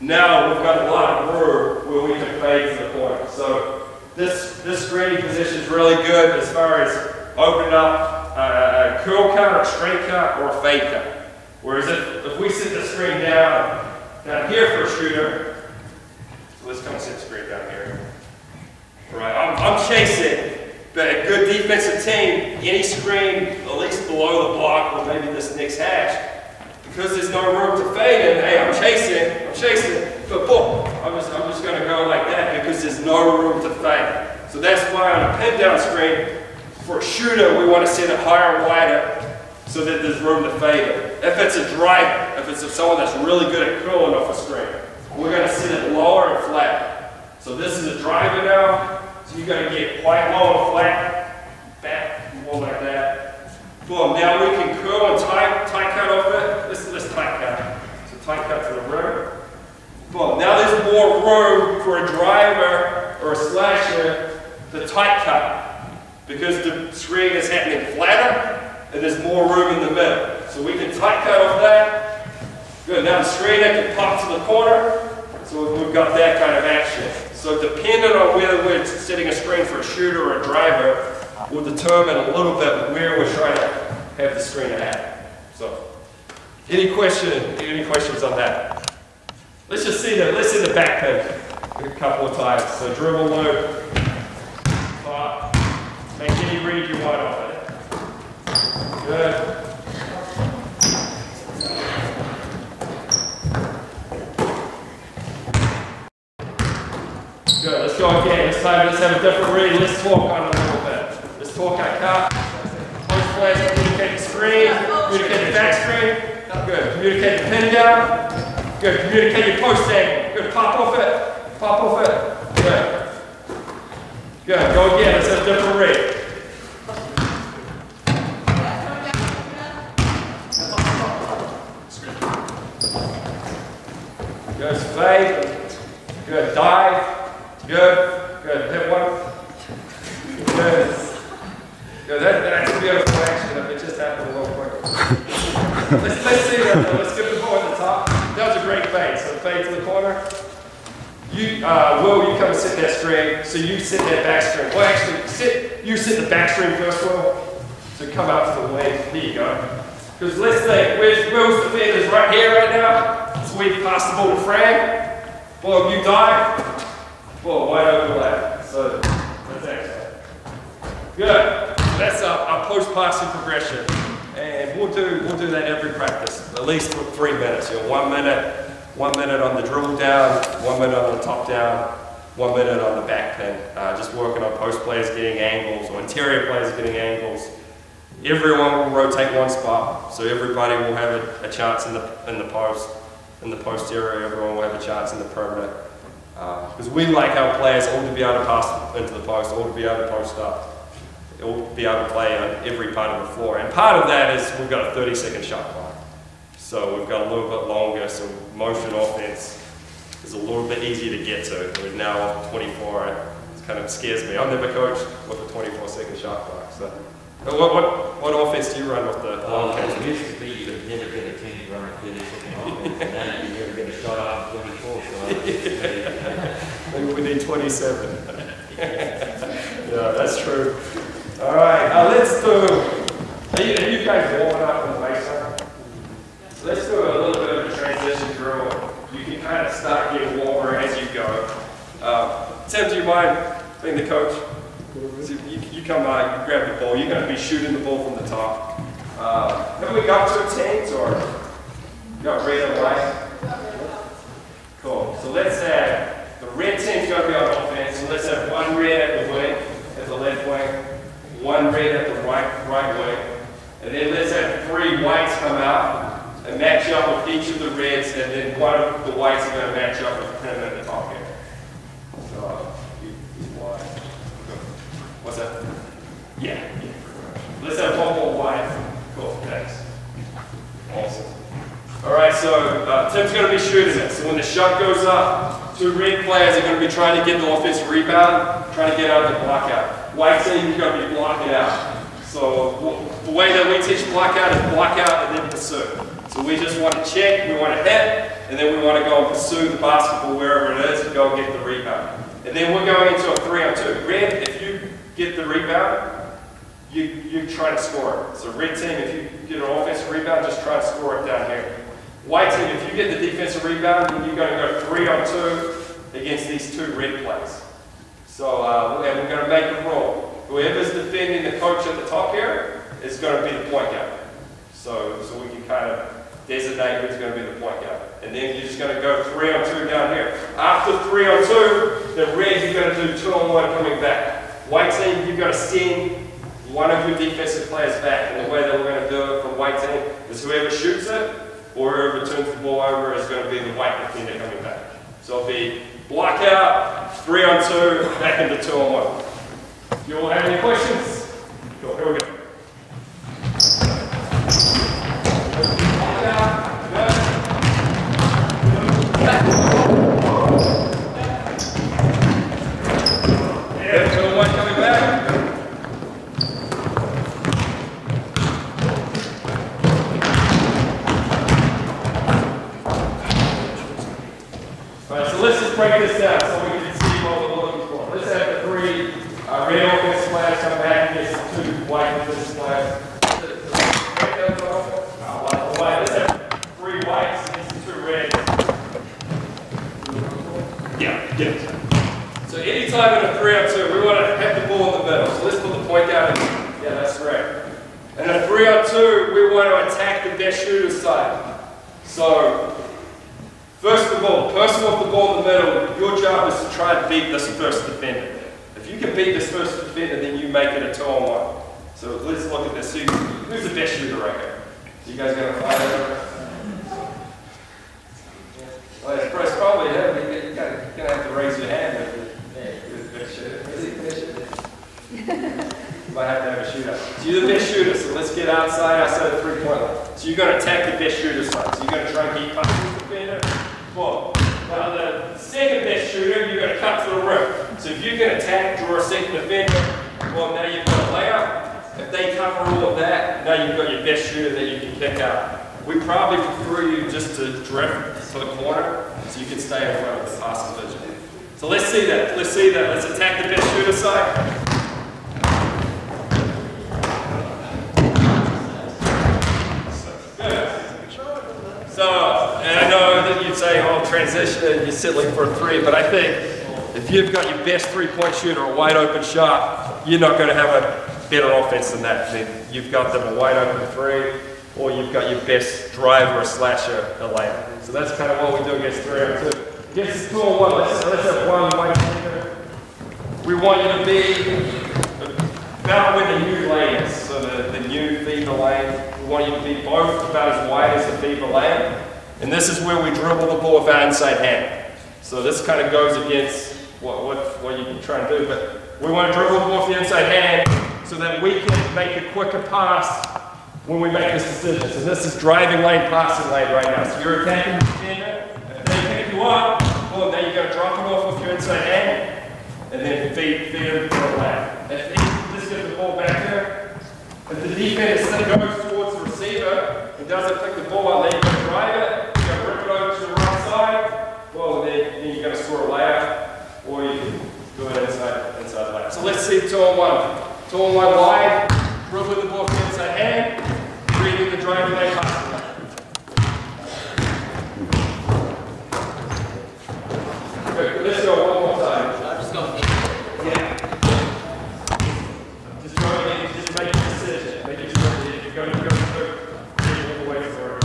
now we've got a lot of room where we can fade to the corner. So this screening position is really good as far as opening up a curl cut, a straight cut, or a fade cut. Whereas if we sit the screen down here for a shooter, so let's come sit the screen down here. Right, I'm chasing, but a good defensive team, any screen at least below the block or maybe this next hash, because there's no room to fade in, hey, I'm chasing, but boom, I'm just going to go like that because there's no room to fade. So that's why on a pin down screen, for a shooter, we want to set it higher and wider so that there's room to fade it. If it's a driver, if it's someone that's really good at curling off a screen, we're going to set it lower and flat. So this is a driver now, so you've got to get quite low and flat, back, more like that. Boom, now we can curl and tight cut off it. Let's tight cut. So tight cut to the rim. Boom, now there's more room for a driver or a slasher to tight cut because the screen is happening flatter and there's more room in the middle. So we can tight cut off that. Good, now the screen can pop to the corner. So we've got that kind of action. So depending on whether we're setting a screen for a shooter or a driver, will determine a little bit where we're trying to have the screen at. So, any questions on that? Let's just see the back pin a couple of times. So dribble loop, pop, make any read you want off it. Good. Good, let's go again. This time let's have a different read. Let's talk on it a little bit. Let's talk on cut. Post flash, communicate the screen, communicate the back screen. Good, communicate the pin down. Good, communicate your post angle. Good, pop off it. Good. Good, go again. Let's have a different read. Good, fade. Good, dive. Good, hit one. Good. That's a beautiful action if it just happened a little quicker. let's see that. Let's get the ball at the top. That was a great fade. So fade to the corner. Will, you come and sit that screen. So you sit that back screen. Well, actually, you sit the back screen first, Will. So come out to the wing. Here you go. Because let's think, Will's defender is right here right now. So we pass the ball to Frank. Well, if you dive, well, wide overlap. So that's excellent. Good. That's our post-passing progression, and we'll do that every practice, at least for 3 minutes. 1 minute on the dribble down, 1 minute on the top down, 1 minute on the back pin. Just working on post players getting angles or interior players getting angles. Everyone will rotate one spot, so everybody will have a chance in the post area. Everyone will have a chance in the perimeter. Because we like our players all to be able to pass into the post, all to be able to post up, all to be able to play on every part of the floor. And part of that is we've got a 30-second shot clock. So we've got a little bit longer, so motion offense is a little bit easier to get to. We're now off 24, it kind of scares me. I've never coached with a 24-second shot clock. So what offense do you run with the long catch? It used to be you could never get a team to run a 30-second offense, and now you never get a shot after 24. So maybe we need 27. Yeah, that's true. All right, let's do. Are you guys warming up on the baseline? Let's do a little bit of a transition drill. You can kind of start getting warmer as you go. Tim, do you mind being the coach? So you come by, you grab the ball. You're going to be shooting the ball from the top. Have we got two teams, or you got red and white? Cool. So let's have the red team's going to be on offense. So let's have one red at the wing, at the left wing, one red at the right wing, and then let's have 3 whites come out and match up with each of the reds, and then one of the whites are going to match up with him at the top here. So he's white. What's that? Yeah. Let's have one more white. Cool. Thanks. Awesome. All right. So Tim's going to be shooting it. So when the shot goes up, Two red players are going to be trying to get the offensive rebound, trying to get out of the blockout. White team is going to be blocking out. So the way that we teach blockout is block out and then pursue. So we just want to check, we want to hit, and then we want to go and pursue the basketball wherever it is and go and get the rebound. And then we're going into a 3-on-2. Red, if you get the rebound, you try to score it. So red team, if you get an offensive rebound, just try to score it down here. White team, if you get the defensive rebound, then you're going to go 3-on-2 against these two red players. So and we're going to make a rule. Whoever's defending the coach at the top here is going to be the point guard. So we can kind of designate who's going to be the point guard. And then you're just going to go 3-on-2 down here. After 3-on-2, the red, you're going to do 2-on-1 coming back. White team, you've got to send one of your defensive players back. And the way that we're going to do it from white team is whoever shoots it or whoever turns the ball over is going to be the white defender coming back. So it'll be block out, 3-on-2, back into 2-on-1. You all have any questions? Cool, here we go. Yeah, 2-on-1 coming back. Alright, so let's just break this down so we can see what we're looking for. Let's have the three red offensive players come back against the two white defensive players. Let's have three whites against the two reds. Yeah. So anytime in a 3-on-2, we want to have the ball in the middle. So let's put the point guard in. Yeah, that's correct. In a 3-on-2, we want to attack the best shooter's side. So first of all, the person with the ball in the middle, your job is to try and beat this first defender. If you can beat this first defender, then you make it a 2-on-1. So let's look at this. Who's the best shooter right here? You guys going to fight over it? Well, it's probably him. You're going to have to raise your hand if you're the best shooter. Is he the best shooter? You might have to have a shootout. So you're the best shooter, so let's get outside the three-point line. So you're going to attack the best shooter's side. So you're going to try and keep up with the defender. Well, now the second best shooter, you're going to cut to the rim. So if you can attack, draw a second defender, well, now you've got a layup. If they cover all of that, now you've got your best shooter that you can kick out. We probably prefer you just to drift to the corner so you can stay in front of the pass division. So let's see that. Let's see that. Let's attack the best shooter side. So, and I know that you'd say, oh, transition and you're settling for a three, but I think if you've got your best three-point shooter, a wide open shot, you're not going to have a better offense than that. I mean, you've got them a wide open three, or you've got your best driver, slasher, a layup. So that's kind of what we do against 3-on-2. Against 2-on-1, let's have one white shooter. We want you to be about where the new lane is, so the new fever lane. We want you to be both about as wide as the fever lane. And this is where we dribble the ball with our inside hand. So this kind of goes against what you can try and do, but we want to dribble the ball with the inside hand so that we can make a quicker pass when we make this decision. So this is driving lane, passing lane right now. So you're attacking the defender. If they pick you up, well, now you're going to drop it off with your inside hand and then feed them to the lane. If he just gets the ball back here, if the defender still goes towards the receiver and doesn't pick the ball up, then you're going to drive it, you're going to rip it over to the right side, well, then you're going to score a layup, or you can do it inside the layup. So let's see 2-on-1. 2-on-1 wide, dribbling the ball with the inside hand, reading the driving lane, passing lane. Good, let's go one more time. Just go. Yeah. Just go in, just make a decision. Make sure that you're going to go through the way for it.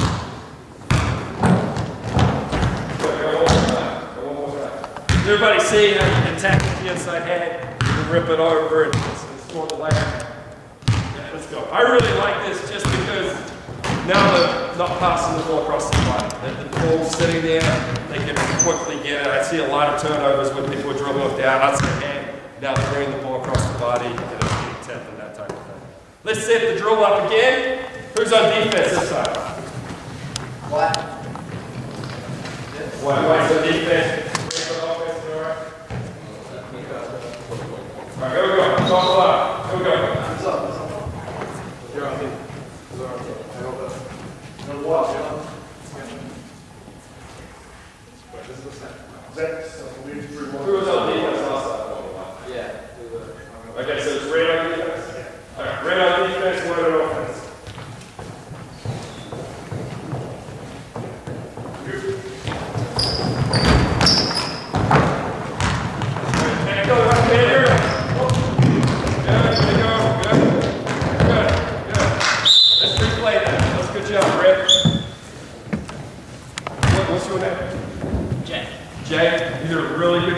Go one more time. Go one more time. Does everybody see how you can attack with the inside hand and rip it over and score the layup? Yeah, let's go. I really like this just because now they're not passing the ball across the line. The ball's sitting there, they can quickly get it. I see a lot of turnovers when people are dribbling with the outside hand. Now they're bringing the ball across the body and it's getting tapped and that type of thing. Let's set the drill up again. Who's on defense this time? White. White's on defense.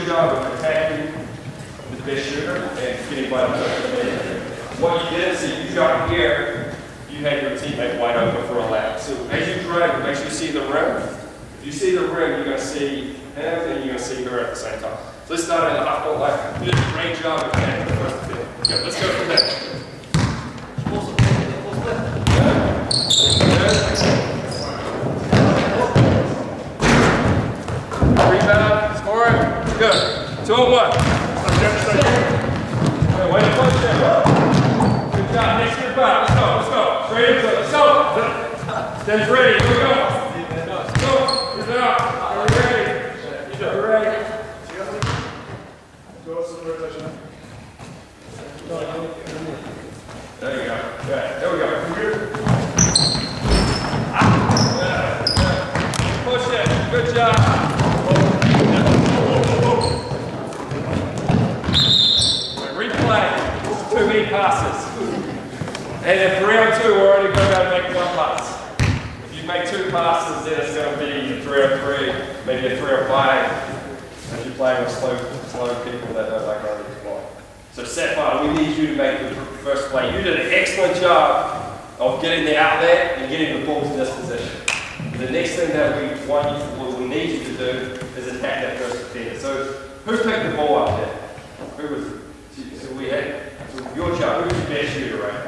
job of attacking with the best shooter and getting by the first. What you did is you got here, you had your teammate wide open for a lap. So as you drag, make sure you see the rim. If you see the rim, you're going to see him and you're going to see her at the same time. So let's start at the half court lap. You did a great job of attacking the first field. Yeah, let's go from there. Rebound, score it. Good. 2 on 1. Way to push it. Good job. Next to your back. Let's go. Straight into it. Let's go. Stan's ready. Here we go. Let's go. Here's it out. Are we ready? You're ready. There you go. Good. There we go. Push it. Good job. Replay. 2 many passes. And if round 2, we're only going to make 1 pass. If you make 2 passes, then it's going to be a 3 on 3, maybe a 3 on 5. If you're playing with slow people that don't like running the ball. So Sapphire, we need you to make the first play. You did an excellent job of getting the outlet and getting the ball to this position. The next thing that we want you to, we need you to do is attack that first defender. So who picked the ball up there? Who was it? So we had, so your job, who's your best shooter right now?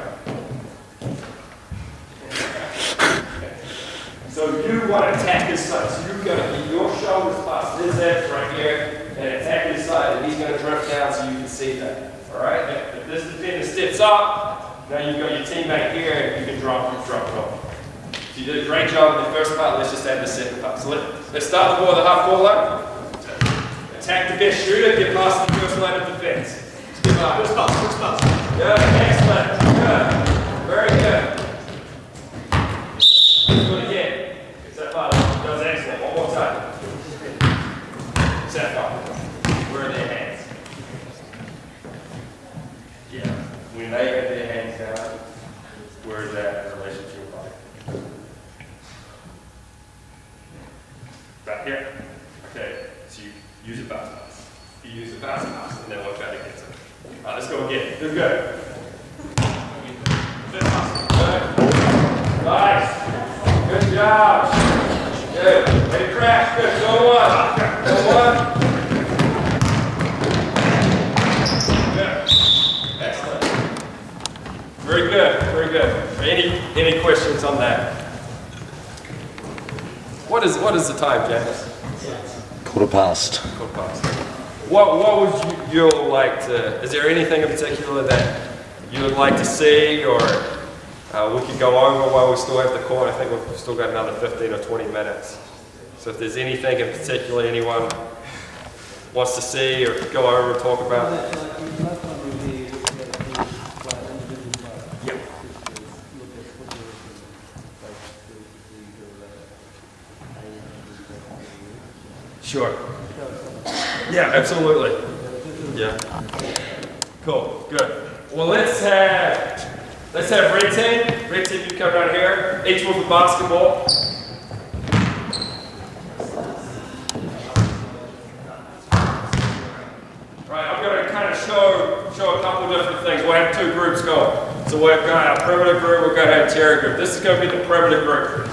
So you want to attack his side. So you're going to get your shoulders past his edge right here and attack his side, and he's going to drift down so you can see that. Alright? If this defender steps up, now you've got your teammate here and you can drop it off. So you did a great job in the first part, let's just add the second part. So let's start the ball at the half court line. Attack the best shooter, get past the first line of defense. Good pass. Good, excellent. Good. Very good. Do it again. Sapphire, that was excellent. One more time. Sapphire, where are their hands? Yeah. When they get their hands down, where is that relationship like? Back here? Okay. So you use a bounce pass. You use a bounce pass and then work out against it. Alright, let's go again. Do good. Good. Nice. Good job. Good. Ready to crash. Good. Go 1. Go 1. Good. Excellent. Very good. Very good. Any questions on that? What is the time, James? 1:15. Quarter past. What would you like to, is there anything in particular that you would like to see, or we could go over while we still have the court? I think we've still got another 15 or 20 minutes. So if there's anything in particular anyone wants to see or go over and talk about. Yep. Sure. Yeah, absolutely. Yeah. Cool. Good. Well, let's have red team. Red team, you come down here. Each with a basketball. Right. I'm going to kind of show a couple of different things. We'll have 2 groups going. So we've got our perimeter group. We're going to have interior group. This is going to be the perimeter group.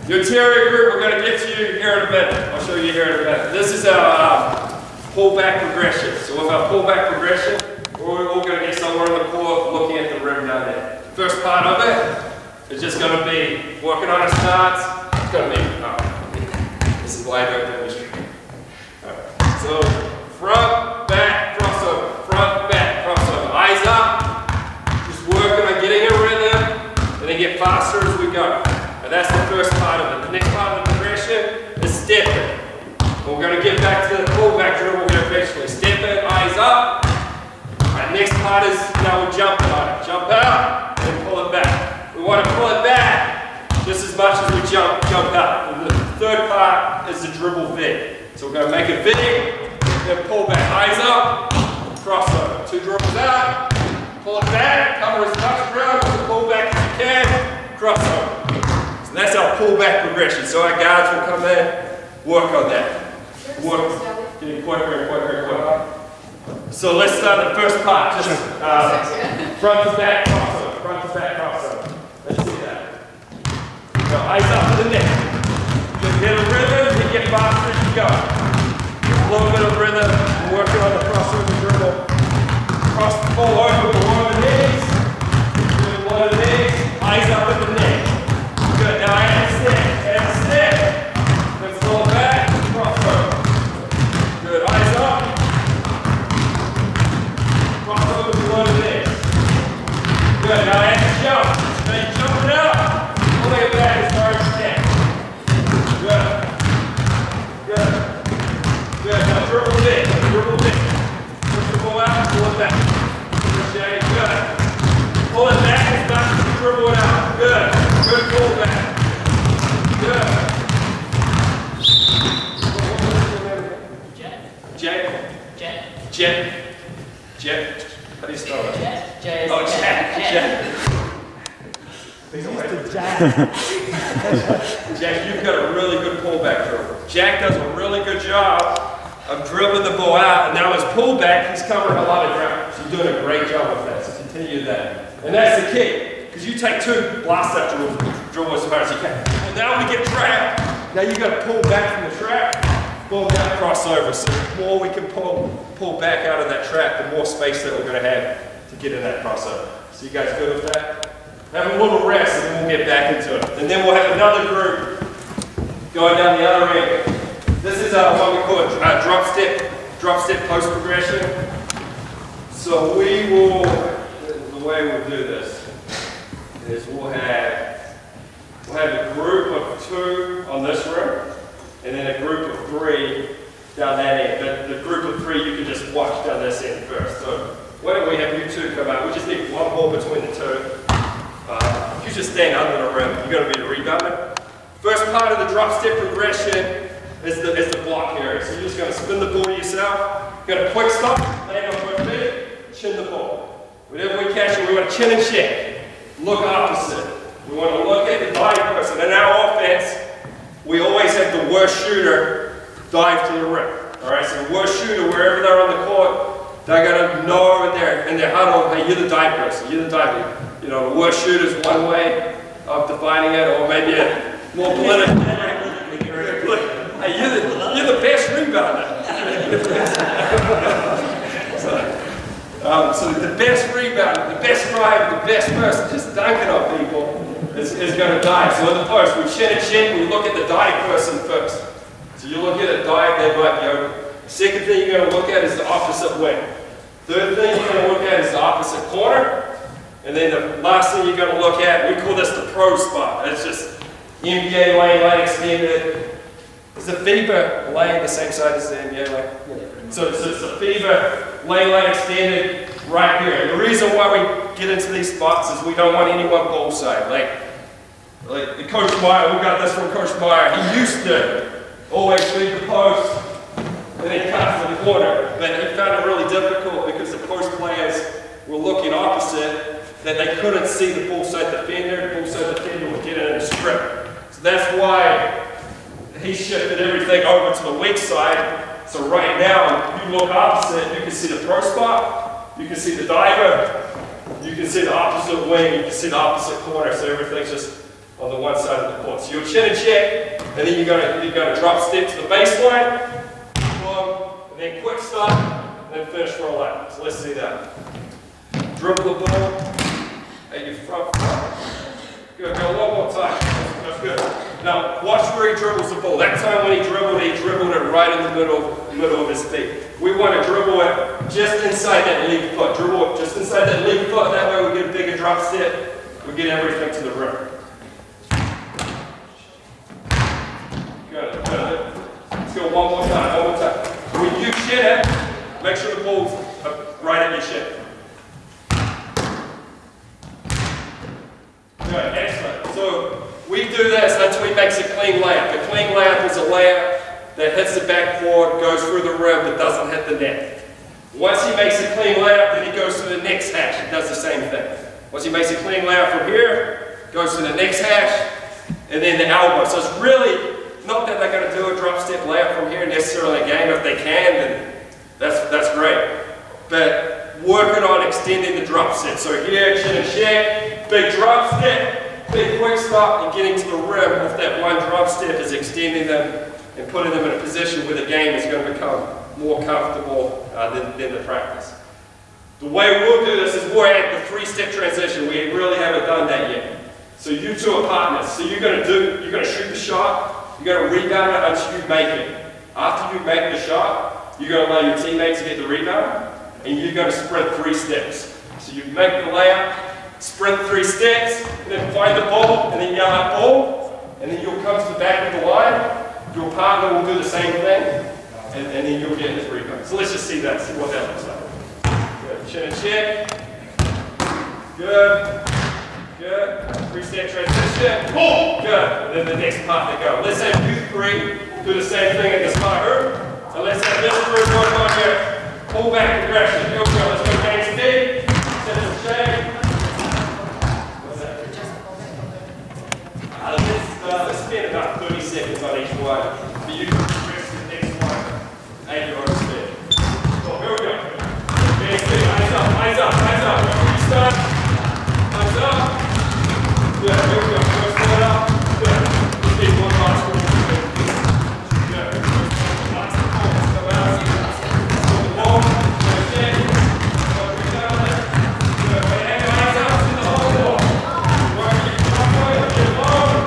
Your interior group, we're going to get to you here in a minute. I'll show you here in a minute. This is our pullback progression. So with our pullback progression, we're all going to get somewhere on the court looking at the rim down there. First part of it is just going to be working on our starts. It's going to be, this is why I don't do this. So front, back, crossover. Front, back, crossover. Eyes up. Just working on getting a rhythm and then get faster as we go. And that's the first part of it. The next part of the progression is stepping. We're going to get back to the pullback dribble here eventually. Step in, eyes up. Alright, next part is now we're jumping on it. Jump out and pull it back. We want to pull it back just as much as we jump out. And the third part is the dribble V. So we're going to make a V, then pull back. Eyes up, crossover. 2 dribbles out, pull it back, cover as much ground as pull back as you can, crossover. So that's our pullback progression. So our guards will come in, work on that. Work. getting quicker and quicker and quicker. So let's start the first part, just front to back crossover, front to back crossover. Let's see that. Go eyes up to the neck. You get a rhythm, you get faster as you go. A little bit of rhythm, working on the crossover dribble. Cross the ball over below the knees. Below the knees, eyes up at the neck. Good, now add a step, Let's pull it back, crossover. Good, eyes up. Crossover below the knees. Good, now add a jump. Now you're jumping out. Pull it back as far as you can. Good. Good. Good, now dribble it. Push the ball out, pull it back. Good. Pull it back as fast as you dribble it out. Good. Good pull back. Good. Jet. How do you spell it? Jet. Oh, Jet. Jack, you've got a really good pullback dribble. Jack does a really good job of dribbling the ball out, and now his pullback, he's covering a lot of ground. So you're doing a great job with that, so continue that. And that's the key, because you take two blast up dribble as far as you can. Well, now we get trapped. Now you've got to pull back from the trap, ball down, crossover. So the more we can pull back out of that trap, the more space that we're going to have to get in that crossover. So you guys good with that? Have a little rest and then we'll get back into it. And then we'll have another group going down the other end. This is what we call a drop step post progression. So we will, the way we'll do this is we'll have a group of 2 on this room and then a group of 3 down that end. But the group of 3 you can just watch down this end first. So why don't we have you 2 come out? We just need one ball between the 2. You just stand under the rim. You're going to be the rebounder. First part of the drop step progression is the block area. So you're just going to spin the ball to yourself. You're going to quick stop, land on both feet, chin the ball. Whenever we catch it, we want to chin and check. Look opposite. We want to look at the dive person. In our offense, we always have the worst shooter dive to the rim. All right, so the worst shooter, wherever they're on the court, they're going to know in their huddle, hey, you're the dive person, you're the diver. You know, the worst shooter is one way of defining it, or maybe a more political. Hey, you're the best rebounder. So the best rebounder, the best driver, the best person, just dunking on people is going to dive. So in the post, we chin and chin, we look at the dive person first. So you look at a dive, they might be open. Second thing you're going to look at is the opposite wing. Third thing you're going to look at is the opposite corner. And then the last thing you're going to look at, we call this the pro spot. It's just NBA lane extended. Is the FIBA lane the same side as the NBA lane? Yeah. So it's the FIBA lane extended right here. And the reason why we get into these spots is we don't want anyone ball side. Like Coach Meyer, we got this from Coach Meyer. He used to always feed the post and then cut to the corner. But he found it really difficult because the post players were looking opposite, that they couldn't see the full side defender. The full side defender would get in and strip. So that's why he shifted everything over to the weak side. So right now, if you look opposite, you can see the pro spot, you can see the diver, you can see the opposite wing, you can see the opposite corner. So everything's just on the one side of the court. So you'll chin and check, and then you're going to drop step to the baseline, and then quick stop, and then finish for a lap. So let's see that. Dribble the ball at your front. Good, go one more time. That's good. Now, watch where he dribbles the ball. That time when he dribbled it right in the middle of his feet. We want to dribble it just inside that lead foot. Dribble it just inside that lead foot. That way we get a bigger drop step. We get everything to the rim. Good, good. Let's go one more time, When you chin it, make sure the ball's right at your chin. Good, excellent. So we do this until he makes a clean layup. A clean layup is a layup that hits the backboard, goes through the rim, but doesn't hit the net. Once he makes a clean layup, then he goes to the next hash and does the same thing. Once he makes a clean layup from here, goes to the next hash, and then the elbow. So it's really not that they're going to do a drop step layup from here necessarily again. If they can, then that's great. But working on extending the drop step. So here, chin and check, big drop step, big quick stop, and getting to the rim with that one drop step is extending them and putting them in a position where the game is going to become more comfortable than the practice. The way we'll do this is we'll add the three-step transition. We really haven't done that yet. So you two are partners. So you're going to shoot the shot, you're going to rebound it until you make it. After you make the shot, you're going to allow your teammates to get the rebound, and you're going to sprint 3 steps. So you make the layup, sprint 3 steps, and then find the ball, and then yell out ball, and then you'll come to the back of the line. Your partner will do the same thing, and then you'll get his rebound. So let's just see that, see what that looks like. Good. Chin and check. Good. Good. 3-step transition. Boom. Good. And then the next partner go. Let's have you 3 do the same thing at the smart hoop. And let's have this group work on your pull back progression. Here we go. Let's go game speed. Set it to shake. What's that? Let's spend about 30 seconds on each one. But you can progress to the next one at your own speed. So here we go. Game speed. Eyes up, eyes up, eyes up. You start. Eyes up. Good. Here we go. First one up. Good. Just need one last one. Good. Last performance. Come out. Put the ball. Go check. Go bring down there. Good. Hang your eyes up to the whole ball. Work your top way. Get long.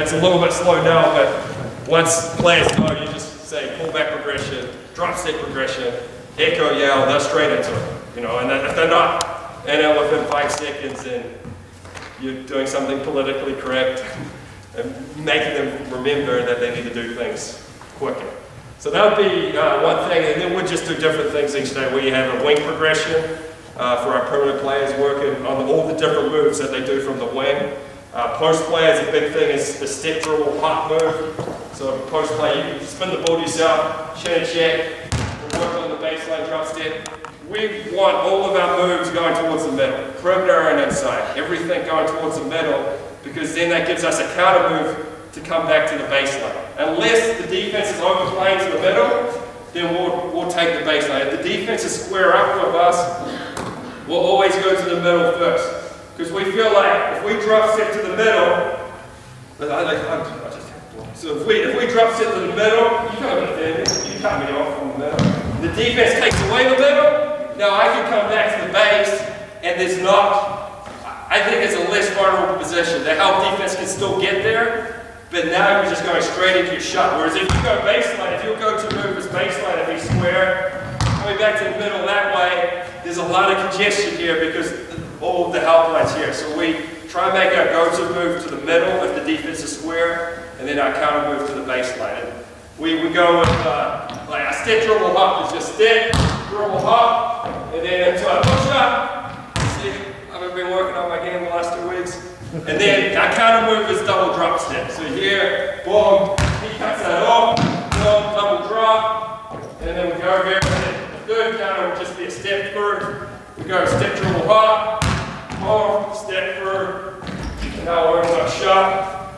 A little bit slow now, but once players go, you just say pull back progression, drop step progression, echo yell, they're straight into it. You know, and if they're not NL within 5 seconds and you're doing something politically correct and making them remember that they need to do things quicker. So that would be one thing, and then we'll just do different things each day. We have a wing progression for our permanent players working on all the different moves that they do from the wing. Post play is a big thing, is the step dribble hop move. So post play, you can spin the ball yourself, chin and check, we'll work on the baseline drop step. We want all of our moves going towards the middle, perimeter and inside, everything going towards the middle, because then that gives us a counter move to come back to the baseline. Unless the defense is overplaying to the middle, then we'll take the baseline. If the defense is square up with us, we'll always go to the middle first. Because we feel like if we drop step to the middle, so if we drop step to the middle, you can't defend me, you cut me off from the middle. The defense takes away the middle, now I can come back to the base, and there's not, I think it's a less vulnerable position. The help defense can still get there, but now you're just going straight into your shot. Whereas if you go baseline, if your go-to move is baseline, if he's square, coming back to the middle that way, there's a lot of congestion here because all of the help lines here. So we try and make our go-to move to the middle if the defense is square, and then our counter move to the baseline. And we go with, like our step dribble hop is just step, dribble hop, and then into our push up. See, I've been working on my game the last 2 weeks. And then our counter move is double drop step. So here, boom, he cuts that off, boom, double drop, and then we go here. The third counter will just be a step through. We go step dribble hop, boom, step through. And now we're into a shot.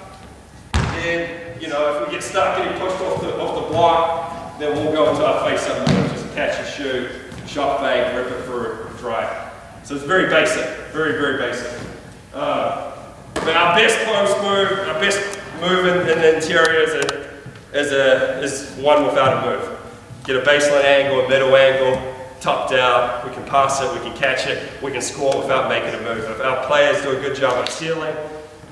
Then, you know, if we get stuck getting pushed off the block, then we'll go into our face-up move, just catch and shoot, shot fake, rip it through, drive. So it's very basic, very, very basic. But our best post move, our best move in the interior is one without a move. Get a baseline angle, a middle angle, top down, we can pass it, we can catch it, we can score without making a move. If our players do a good job of sealing,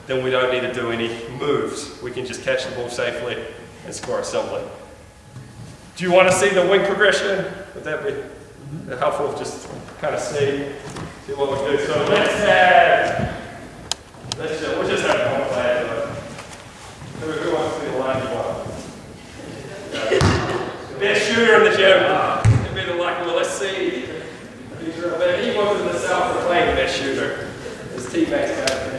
then we don't need to do any moves. We can just catch the ball safely and score it simply. Do you want to see the wing progression? Would that be helpful? Just kind of see what we do. So we'll just have one player do it. Who wants to be the lucky one? The best shooter in the gym. It'd be the lucky one. Let's see. But he wasn't the self-proclaimed best shooter. His teammates got it.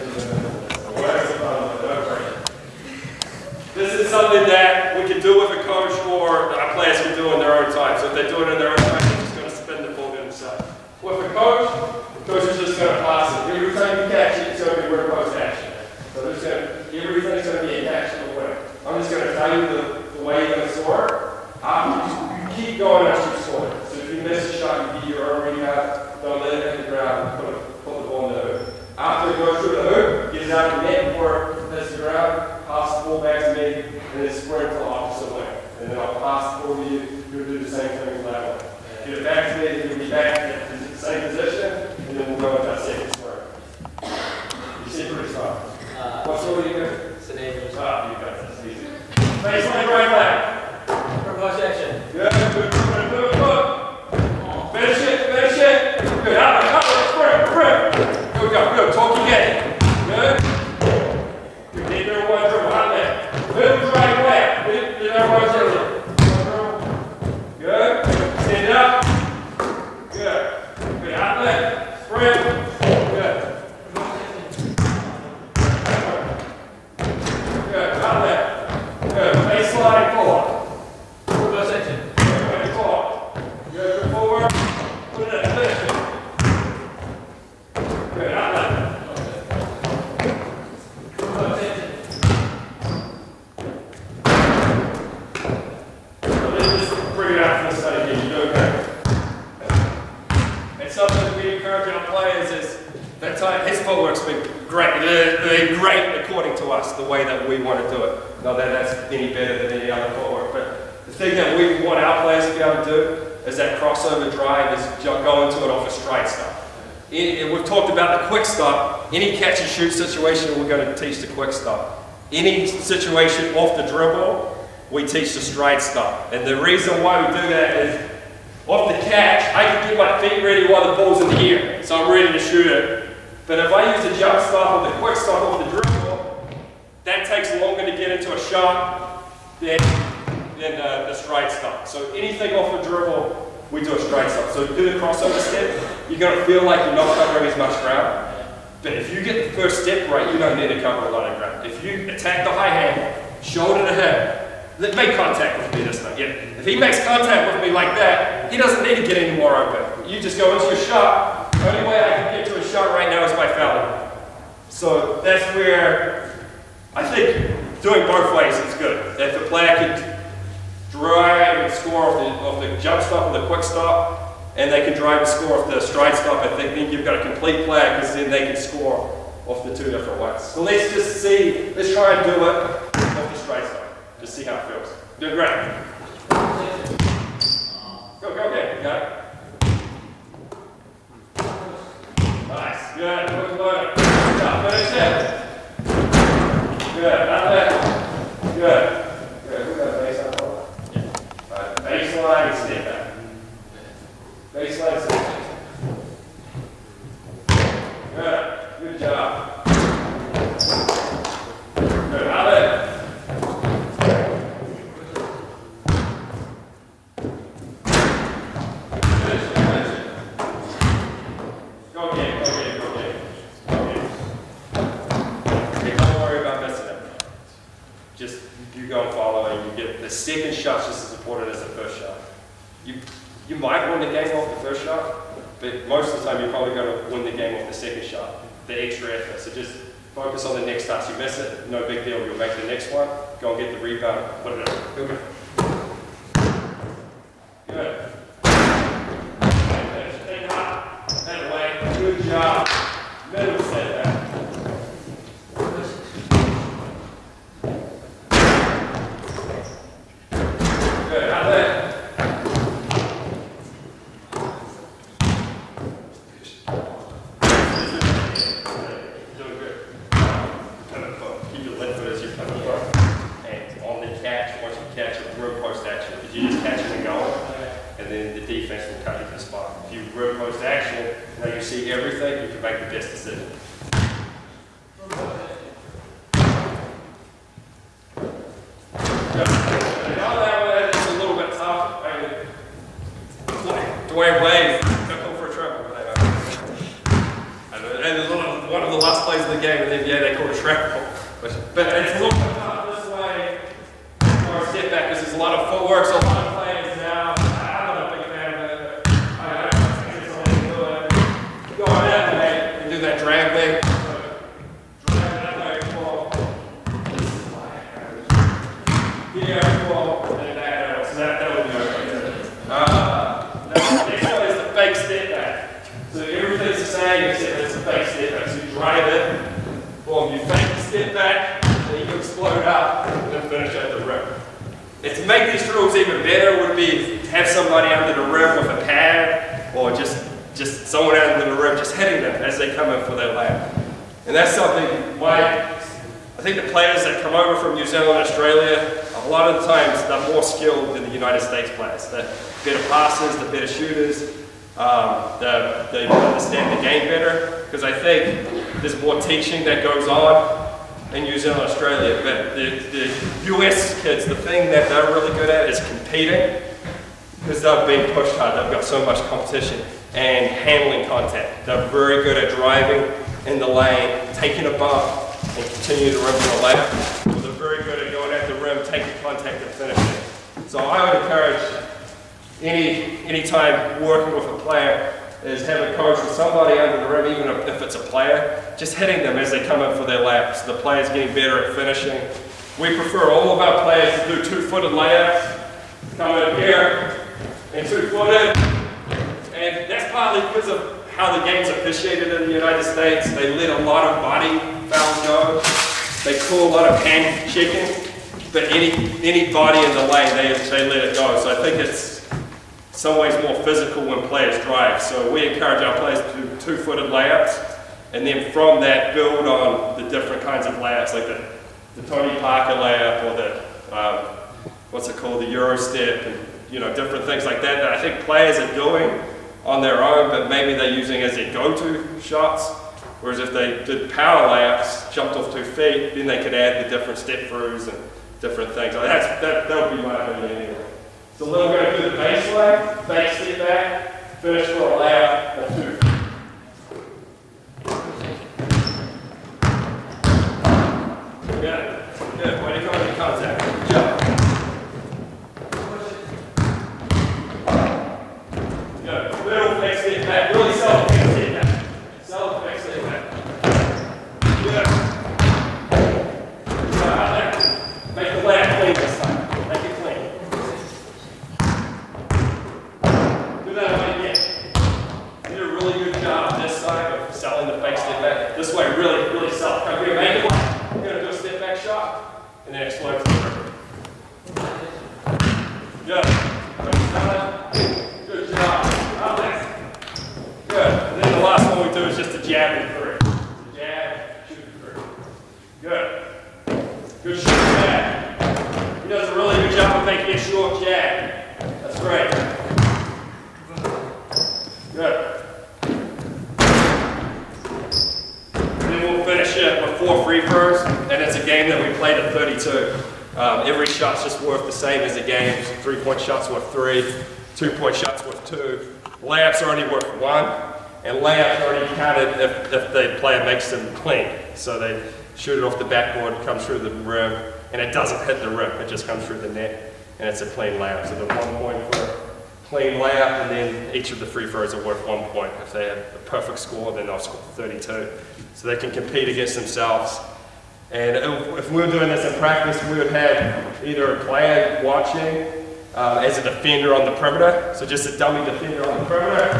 This is something that we can do with a coach or our players can do in their own time. So if they do it in their own time, they're just going to spin the ball to themselves. With a coach, the coach is just going to pass it. Every time you catch it, it's going to be word post action. So everything's going to be an action win. I'm just going to tell you the way you're going to score. You keep going as you score. So if you miss a shot, you get your own rebound, don't let it hit the ground, put the ball in the hoop. After it goes through the hoop, get it out of the net before it hits the ground, pass the ball back to me, and then sprint to the opposite way. And then I'll pass the ball to you, you'll do the same thing that way. Get it back to me, you'll be back in the same position, and then we'll go into our second sprint. You see pretty strong. What sort are you doing? Scenarios. You got this, easy. Baseline right back. Reverse action. Good, good. Finish it. Good, out, sprint. Good, good. Talk again. Good. Good, leave everyone dribble. Out there. Good, right back. Leave everyone dribble. Good. Stand up. Good. Good, out there. Sprint. Good. Good, out there. Good, baseline forward. Reverse action. Good, forward. Good, forward. Put it in, finish it. Good, out there. Reverse action. So just bring it out from the side again. You do okay. And something that we encourage our players is that time his footwork's been great. They're great according to us, the way that we want to do it. Not that that's any better than any other footwork, but the thing that we want our players to be able to do is that crossover drive, is go into it off a straight stop. We've talked about the quick stop. Any catch and shoot situation, we're going to teach the quick stop. Any situation off the dribble, we teach the straight stop. And the reason why we do that is, off the catch, I can get my feet ready while the ball's in the air, so I'm ready to shoot it. But if I use a jump stop or the quick stop off the dribble, that takes longer to get into a shot than the straight stop. So anything off the dribble, we do a straight stop. So do the crossover step, you're going to feel like you're not covering as much ground. But if you get the first step right, you don't need to cover a lot of ground. If you attack the high hand, shoulder to hip, make contact with me this time. Yeah. If he makes contact with me like that, he doesn't need to get any more open. You just go into your shot. The only way I can get to a shot right now is by fouling. So that's where I think doing both ways is good. If the player can drive and score off the jump stop or the quick stop, and they can drive and score off the stride stop, I think then you've got a complete player, because then they can score off the two different ways. So let's just see, let's try and do it off the stride stop. Just see how it feels. Doing great. Go, okay. Got it. Nice. Good. Good loading. Good job. Finish it. Good. Out there. Good. Good. We got a baseline ball. Yeah. All right. Baseline, step back. Baseline, step back. Good. Good job. Good. Out there. second shot's just as important as the first shot. You might win the game off the first shot, but most of the time you're probably going to win the game off the second shot, the extra effort. So just focus on the next touch. You miss it, no big deal. You'll make the next one, go and get the rebound, put it up. Good. Good. Take it up. That way. Good job. Middle set that. Good. Out there. See everything, you can make the best decision. It's a little bit tough. I mean, Dwayne Wade, don't go for a treble. And one of the last plays of the game in the NBA, they called a treble. But it's a little bit tough this way for a step back because there's a lot of footwork, so a lot of players now. That drag leg. Drag that leg ball. Yeah, ball, and then back out. So that would be okay. Now, the next one is the fake step back. So everything's the same except it's a fake step back. So you drive it, boom, you fake the step back, then you explode up, and then finish at the rim. And to make these drills even better would be to have somebody under the rim with a pad, or just someone out in the rim, just hitting them as they come in for their lap. And that's something I think the players that come over from New Zealand and Australia, a lot of the times they're more skilled than the United States players. They're better passers, they're better shooters, they understand the game better, because I think there's more teaching that goes on in New Zealand and Australia. But the US kids, the thing that they're really good at is competing, because they're being pushed hard, they've got so much competition. And handling contact. They're very good at driving in the lane, taking a bump, and continue to rim to the left. Or they're very good at going at the rim, taking contact and finishing. So I would encourage any time working with a player is have a coach with somebody under the rim, even if it's a player, just hitting them as they come in for their laps. The player's getting better at finishing. We prefer all of our players to do two-footed layups, come in here, and two-footed. And that's partly because of how the game's officiated in the United States. They let a lot of body fouls go. They call a lot of hand shaking, but any body in the lane, they let it go. So I think it's in some ways more physical when players drive. So we encourage our players to do two-footed layups, and then from that build on the different kinds of layups, like the Tony Parker layup or the what's it called, the Euro step, and different things like that I think players are doing on their own, but maybe they're using as their go-to shots. Whereas if they did power layups, jumped off 2 feet, then they could add the different step-throughs and different things. So that would be my opinion anyway. So then we're going to do the baseline, fake step back, finish for a layup, and 2. Good. Good. Way to go into contact. Good job. Good. Little fake step back. Really solid fake step back. Solid fake step back. Good. Good job there. Make the layup clean this time. Make it clean. Do that one again. You did a really good job this side of selling the fake step back. This way, really, really sell. Come here, make it light. We're going to do a step back shot and then explode to the rim. Good. Good job. Out there. Good. And then the last one we do is just a jab and through. Jab, shoot through. Good. Good short jab. He does a really good job of making a short jab. That's great. Good. And then we'll finish it with 4 free throws, and it's a game that we played at 32. Every shot's just worth the same as the game. 3-point shots worth 3, 2-point shots worth 2. Layups are only worth 1, and layups are only counted if the player makes them clean. So they shoot it off the backboard, comes through the rim, and it doesn't hit the rim, it just comes through the net. and it's a clean layup. So the 1 point for a clean layup, and then each of the free throws are worth 1 point. If they have a perfect score, then they'll score 32. So they can compete against themselves. And if we were doing this in practice, we would have either a player watching as a defender on the perimeter, so just a dummy defender on the perimeter.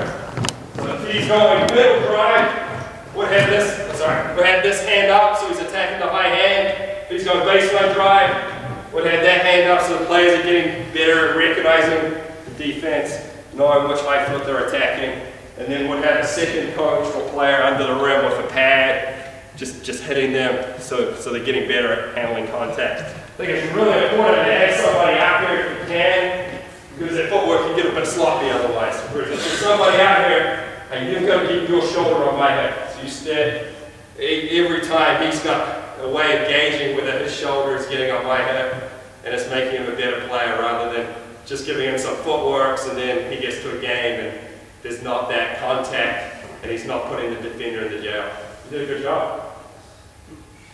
So if he's going middle drive, we'll have this hand up, so he's attacking the high hand. If he's going baseline drive, we'll have that hand up, so the players are getting better at recognizing the defense, knowing which high foot they're attacking. And then we'll have a second coach or player under the rim with a pad, just hitting them, so they're getting better at handling contact. I think it's really important to have somebody out here if you can, because that footwork can get a bit sloppy otherwise. If there's somebody out here, and you've got to keep your shoulder on my hip. So you stand, every time he's got a way of gauging whether his shoulder is getting on my hip, and it's making him a better player rather than just giving him some footworks and then he gets to a game and there's not that contact and he's not putting the defender in the jail. You did a good job.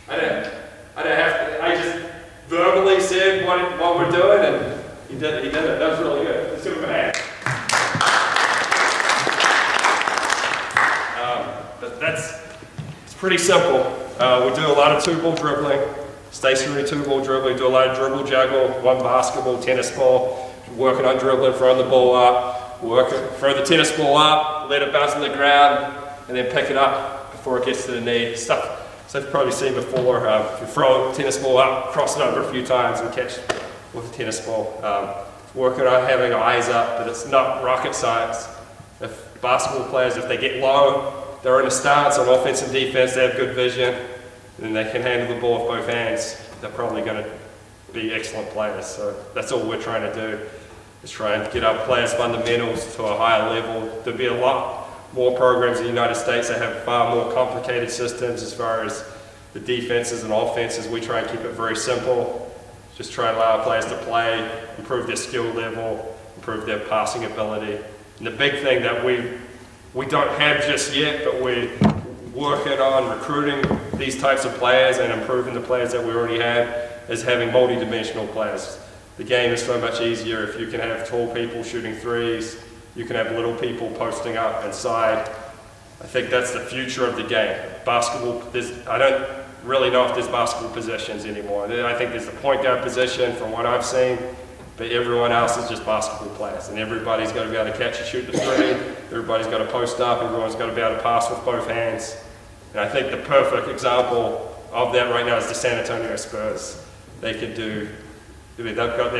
I didn't have to, I just verbally said what we're doing and he did it. That was really good. Let's give him a hand. But it's pretty simple. We do a lot of two-ball dribbling, stationary two-ball dribbling, do a lot of dribble juggle, one basketball, tennis ball, working on dribbling, throwing the ball up, throw the tennis ball up, let it bounce on the ground, and then pick it up before it gets to the knee. Stuff so you've probably seen before. If you throw a tennis ball up, cross it over a few times and catch with a tennis ball. Working on having eyes up, but it's not rocket science. If basketball players, if they get low, they're in a stance on offense and defense, they have good vision, and they can handle the ball with both hands, they're probably going to be excellent players. So that's all we're trying to do, is try and get our players' fundamentals to a higher level. There'll be a lot more programs in the United States that have far more complicated systems as far as the defenses and offenses. We try and keep it very simple. Just try and allow our players to play, improve their skill level, improve their passing ability. And the big thing that we don't have just yet, but we're working on recruiting these types of players and improving the players that we already have, is having multi-dimensional players. The game is so much easier if you can have tall people shooting threes, you can have little people posting up inside. I think that's the future of the game. Basketball, I don't really know if there's basketball positions anymore. I think there's the point guard position from what I've seen, but everyone else is just basketball players, and everybody's got to be able to catch and shoot the three, everybody's got to post up, everyone's got to be able to pass with both hands. And I think the perfect example of that right now is the San Antonio Spurs. They could do, they've got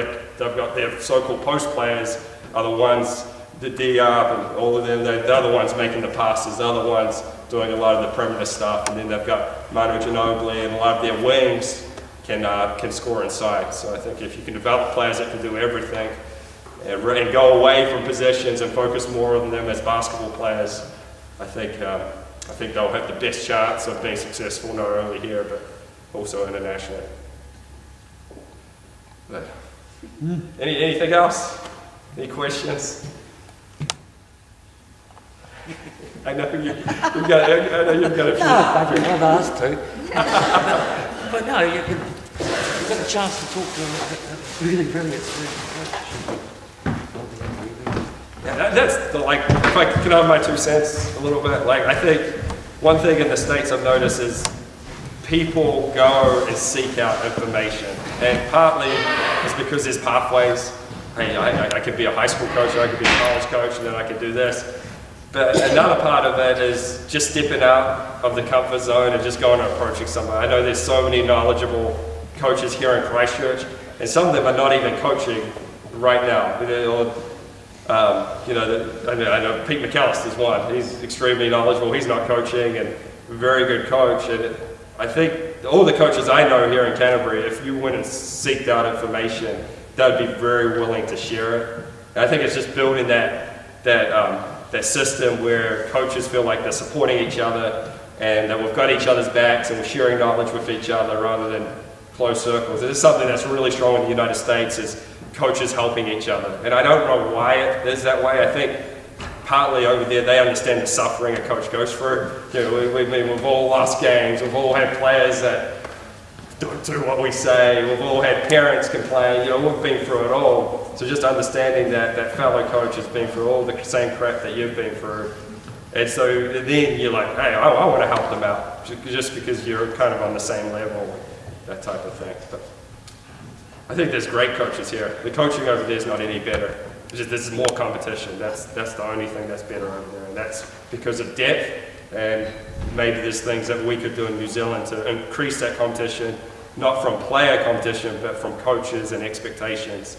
their so-called post players are the ones, the D-up and all of them, they're the ones making the passes, they're the ones doing a lot of the perimeter stuff, and then they've got Manu Ginobili and a lot of their wings can score inside. So I think if you can develop players that can do everything and go away from possessions and focus more on them as basketball players, I think they'll have the best chance of being successful not only here but also internationally. But, anything else? Any questions? I know you've got a few. No, I've asked to. But no, you've got a chance to talk to a really brilliant coach. Yeah, that's if I can have my 2 cents a little bit, I think one thing in the States I've noticed is people go and seek out information, and partly it's because there's pathways. I could be a high school coach, or I could be a college coach, and then I could do this. But another part of it is just stepping out of the comfort zone and just going and approaching someone. I know there's so many knowledgeable coaches here in Christchurch, and some of them are not even coaching right now. I know Pete McAllister's one. He's extremely knowledgeable. He's not coaching, and a very good coach. And I think all the coaches I know here in Canterbury, if you went and seeked out information, they'd be very willing to share it. And I think it's just building that system where coaches feel like they're supporting each other and that we've got each other's backs and we're sharing knowledge with each other rather than closed circles. It is something that's really strong in the United States, is coaches helping each other. And I don't know why it is that way. I think partly over there they understand the suffering a coach goes through. We've all lost games, we've all had players that do what we say. We've all had parents complain, we've been through it all. So just understanding that fellow coach has been through all the same crap that you've been through. And so then you're like, hey, I want to help them out, just because you're kind of on the same level, that type of thing. But I think there's great coaches here. The coaching over there is not any better. It's just there's more competition. That's the only thing that's better over there. And that's because of depth, and maybe there's things that we could do in New Zealand to increase that competition, not from player competition, but from coaches and expectations.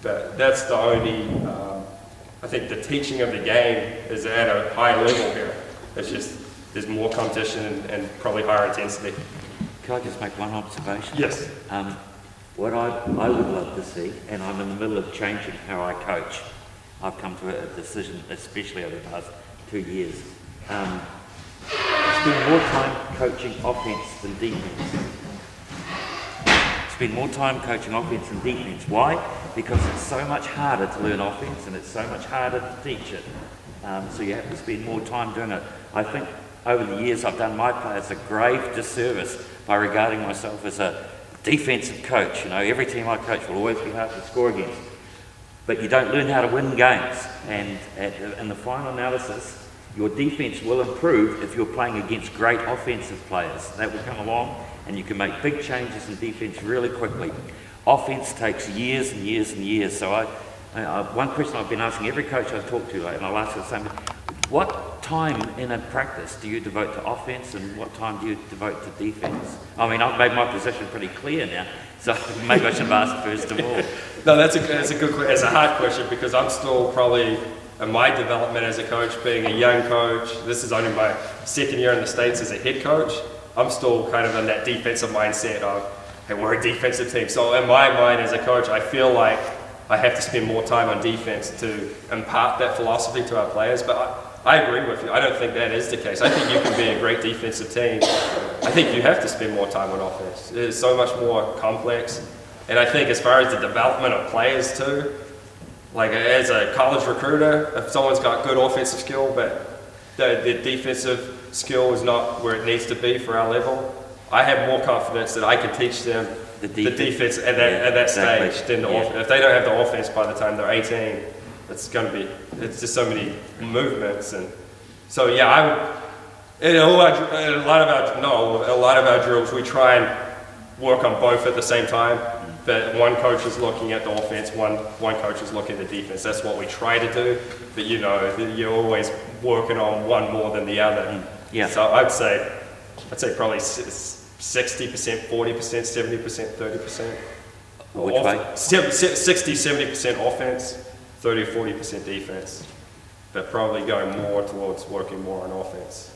But that's the only, I think the teaching of the game is at a high level here. It's just, there's more competition and probably higher intensity. Can I just make one observation? Yes. What I would love to see, and I'm in the middle of changing how I coach. I've come to a decision, especially over the past 2 years. Spend more time coaching offense than defense. Spend more time coaching offense than defense. Why? Because it's so much harder to learn offense and it's so much harder to teach it. So you have to spend more time doing it. I think over the years I've done my players a grave disservice by regarding myself as a defensive coach. Every team I coach will always be hard to score against. But you don't learn how to win games. And in the final analysis, your defense will improve if you're playing against great offensive players. That will come along and you can make big changes in defense really quickly. Offense takes years and years and years. So one question I've been asking every coach I've talked to, and I'll ask the same, what time in a practice do you devote to offense and what time do you devote to defense? I mean, I've made my position pretty clear now, so maybe I should have asked first of all. No, that's a good question. It's a hard question because I'm still probably in my development as a coach, being a young coach. This is only my second year in the States as a head coach. I'm still kind of in that defensive mindset of, hey, we're a defensive team. So in my mind as a coach, I feel like I have to spend more time on defense to impart that philosophy to our players. But I agree with you. I don't think that is the case. I think you can be a great defensive team. I think you have to spend more time on offense. It is so much more complex. And I think as far as the development of players too, like as a college recruiter, if someone's got good offensive skill, but the defensive skill is not where it needs to be for our level, I have more confidence that I can teach them the defense at that stage than the offense. If they don't have the offense by the time they're 18, it's just so many movements. And so yeah, a lot of our drills we try and work on both at the same time. But one coach is looking at the offense, one coach is looking at the defense. That's what we try to do. But you're always working on one more than the other. Yeah. So I'd say probably 60%, 40%, 70%, 30%. Which way? 60, 70% offense, 30 or 40% defense. But probably going more towards working more on offense.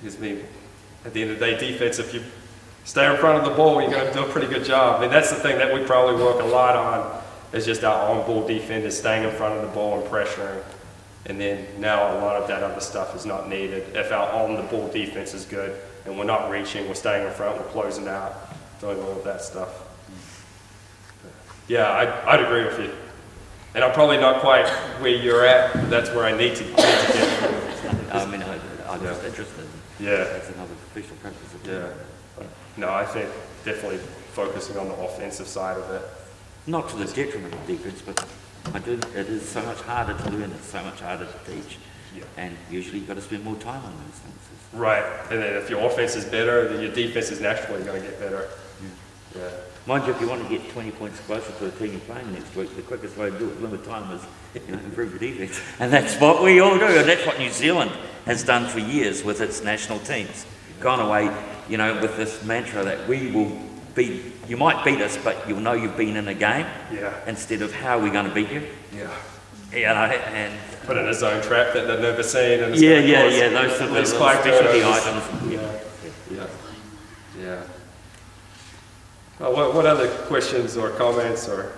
Because at the end of the day, defense, if you stay in front of the ball, you're going to do a pretty good job. I mean, that's the thing that we probably work a lot on, is just our on-ball defenders staying in front of the ball and pressuring. And then now a lot of that other stuff is not needed. If our on-the-ball defense is good and we're not reaching, we're staying in front, we're closing out, doing all of that stuff. Yeah, I'd agree with you. And I'm probably not quite where you're at, but that's where I need to get. I mean, I'm just interested. Yeah. That's another professional practice. Yeah. No, I think definitely focusing on the offensive side of it. Not to the detriment of defense, but it is so much harder to learn, it's so much harder to teach. Yeah. And usually you've got to spend more time on those things. Right. And then if your offense is better, then your defense is naturally going to get better. Yeah. Mind you, if you want to get 20 points closer to the team you're playing next week, the quickest way to do it, limit time, is improve your defense. And that's what we all do, and that's what New Zealand has done for years with its national teams. Gone away, with this mantra that we will beat, you might beat us, but you'll know you've been in a game. Yeah. Instead of how are we going to beat you. Yeah. And put in a zone trap that they've never seen. And those sort of specialty items. Yeah. What other questions or comments or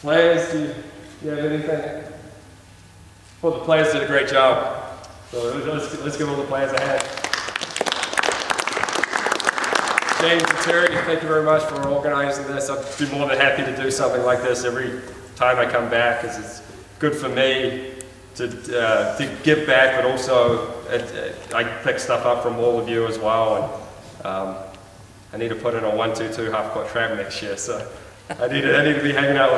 players? Do you have anything? Well, the players did a great job. So let's give all the players a hand. James and Terry, thank you very much for organising this. I'd be more than happy to do something like this every time I come back, because it's good for me to give back, but also I pick stuff up from all of you as well. And I need to put in a 1-2-2 half-court trap next year, so I need to be hanging out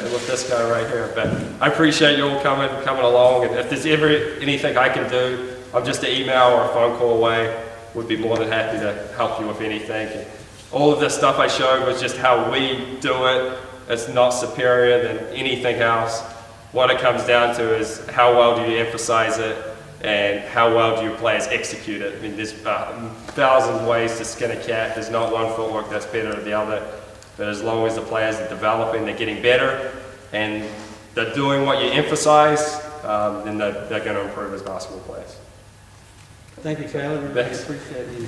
with this guy right here. But I appreciate you all coming along, and if there's ever anything I can do, I'm just an email or a phone call away. Would be more than happy to help you with anything. And all of this stuff I showed was just how we do it. It's not superior than anything else. What it comes down to is how well do you emphasize it, and how well do your players execute it. I mean, there's 1,000 ways to skin a cat. There's not one footwork that's better than the other. But as long as the players are developing, they're getting better, and they're doing what you emphasize, then they're going to improve as basketball players. Thank you, Caleb. Thanks. Appreciate you.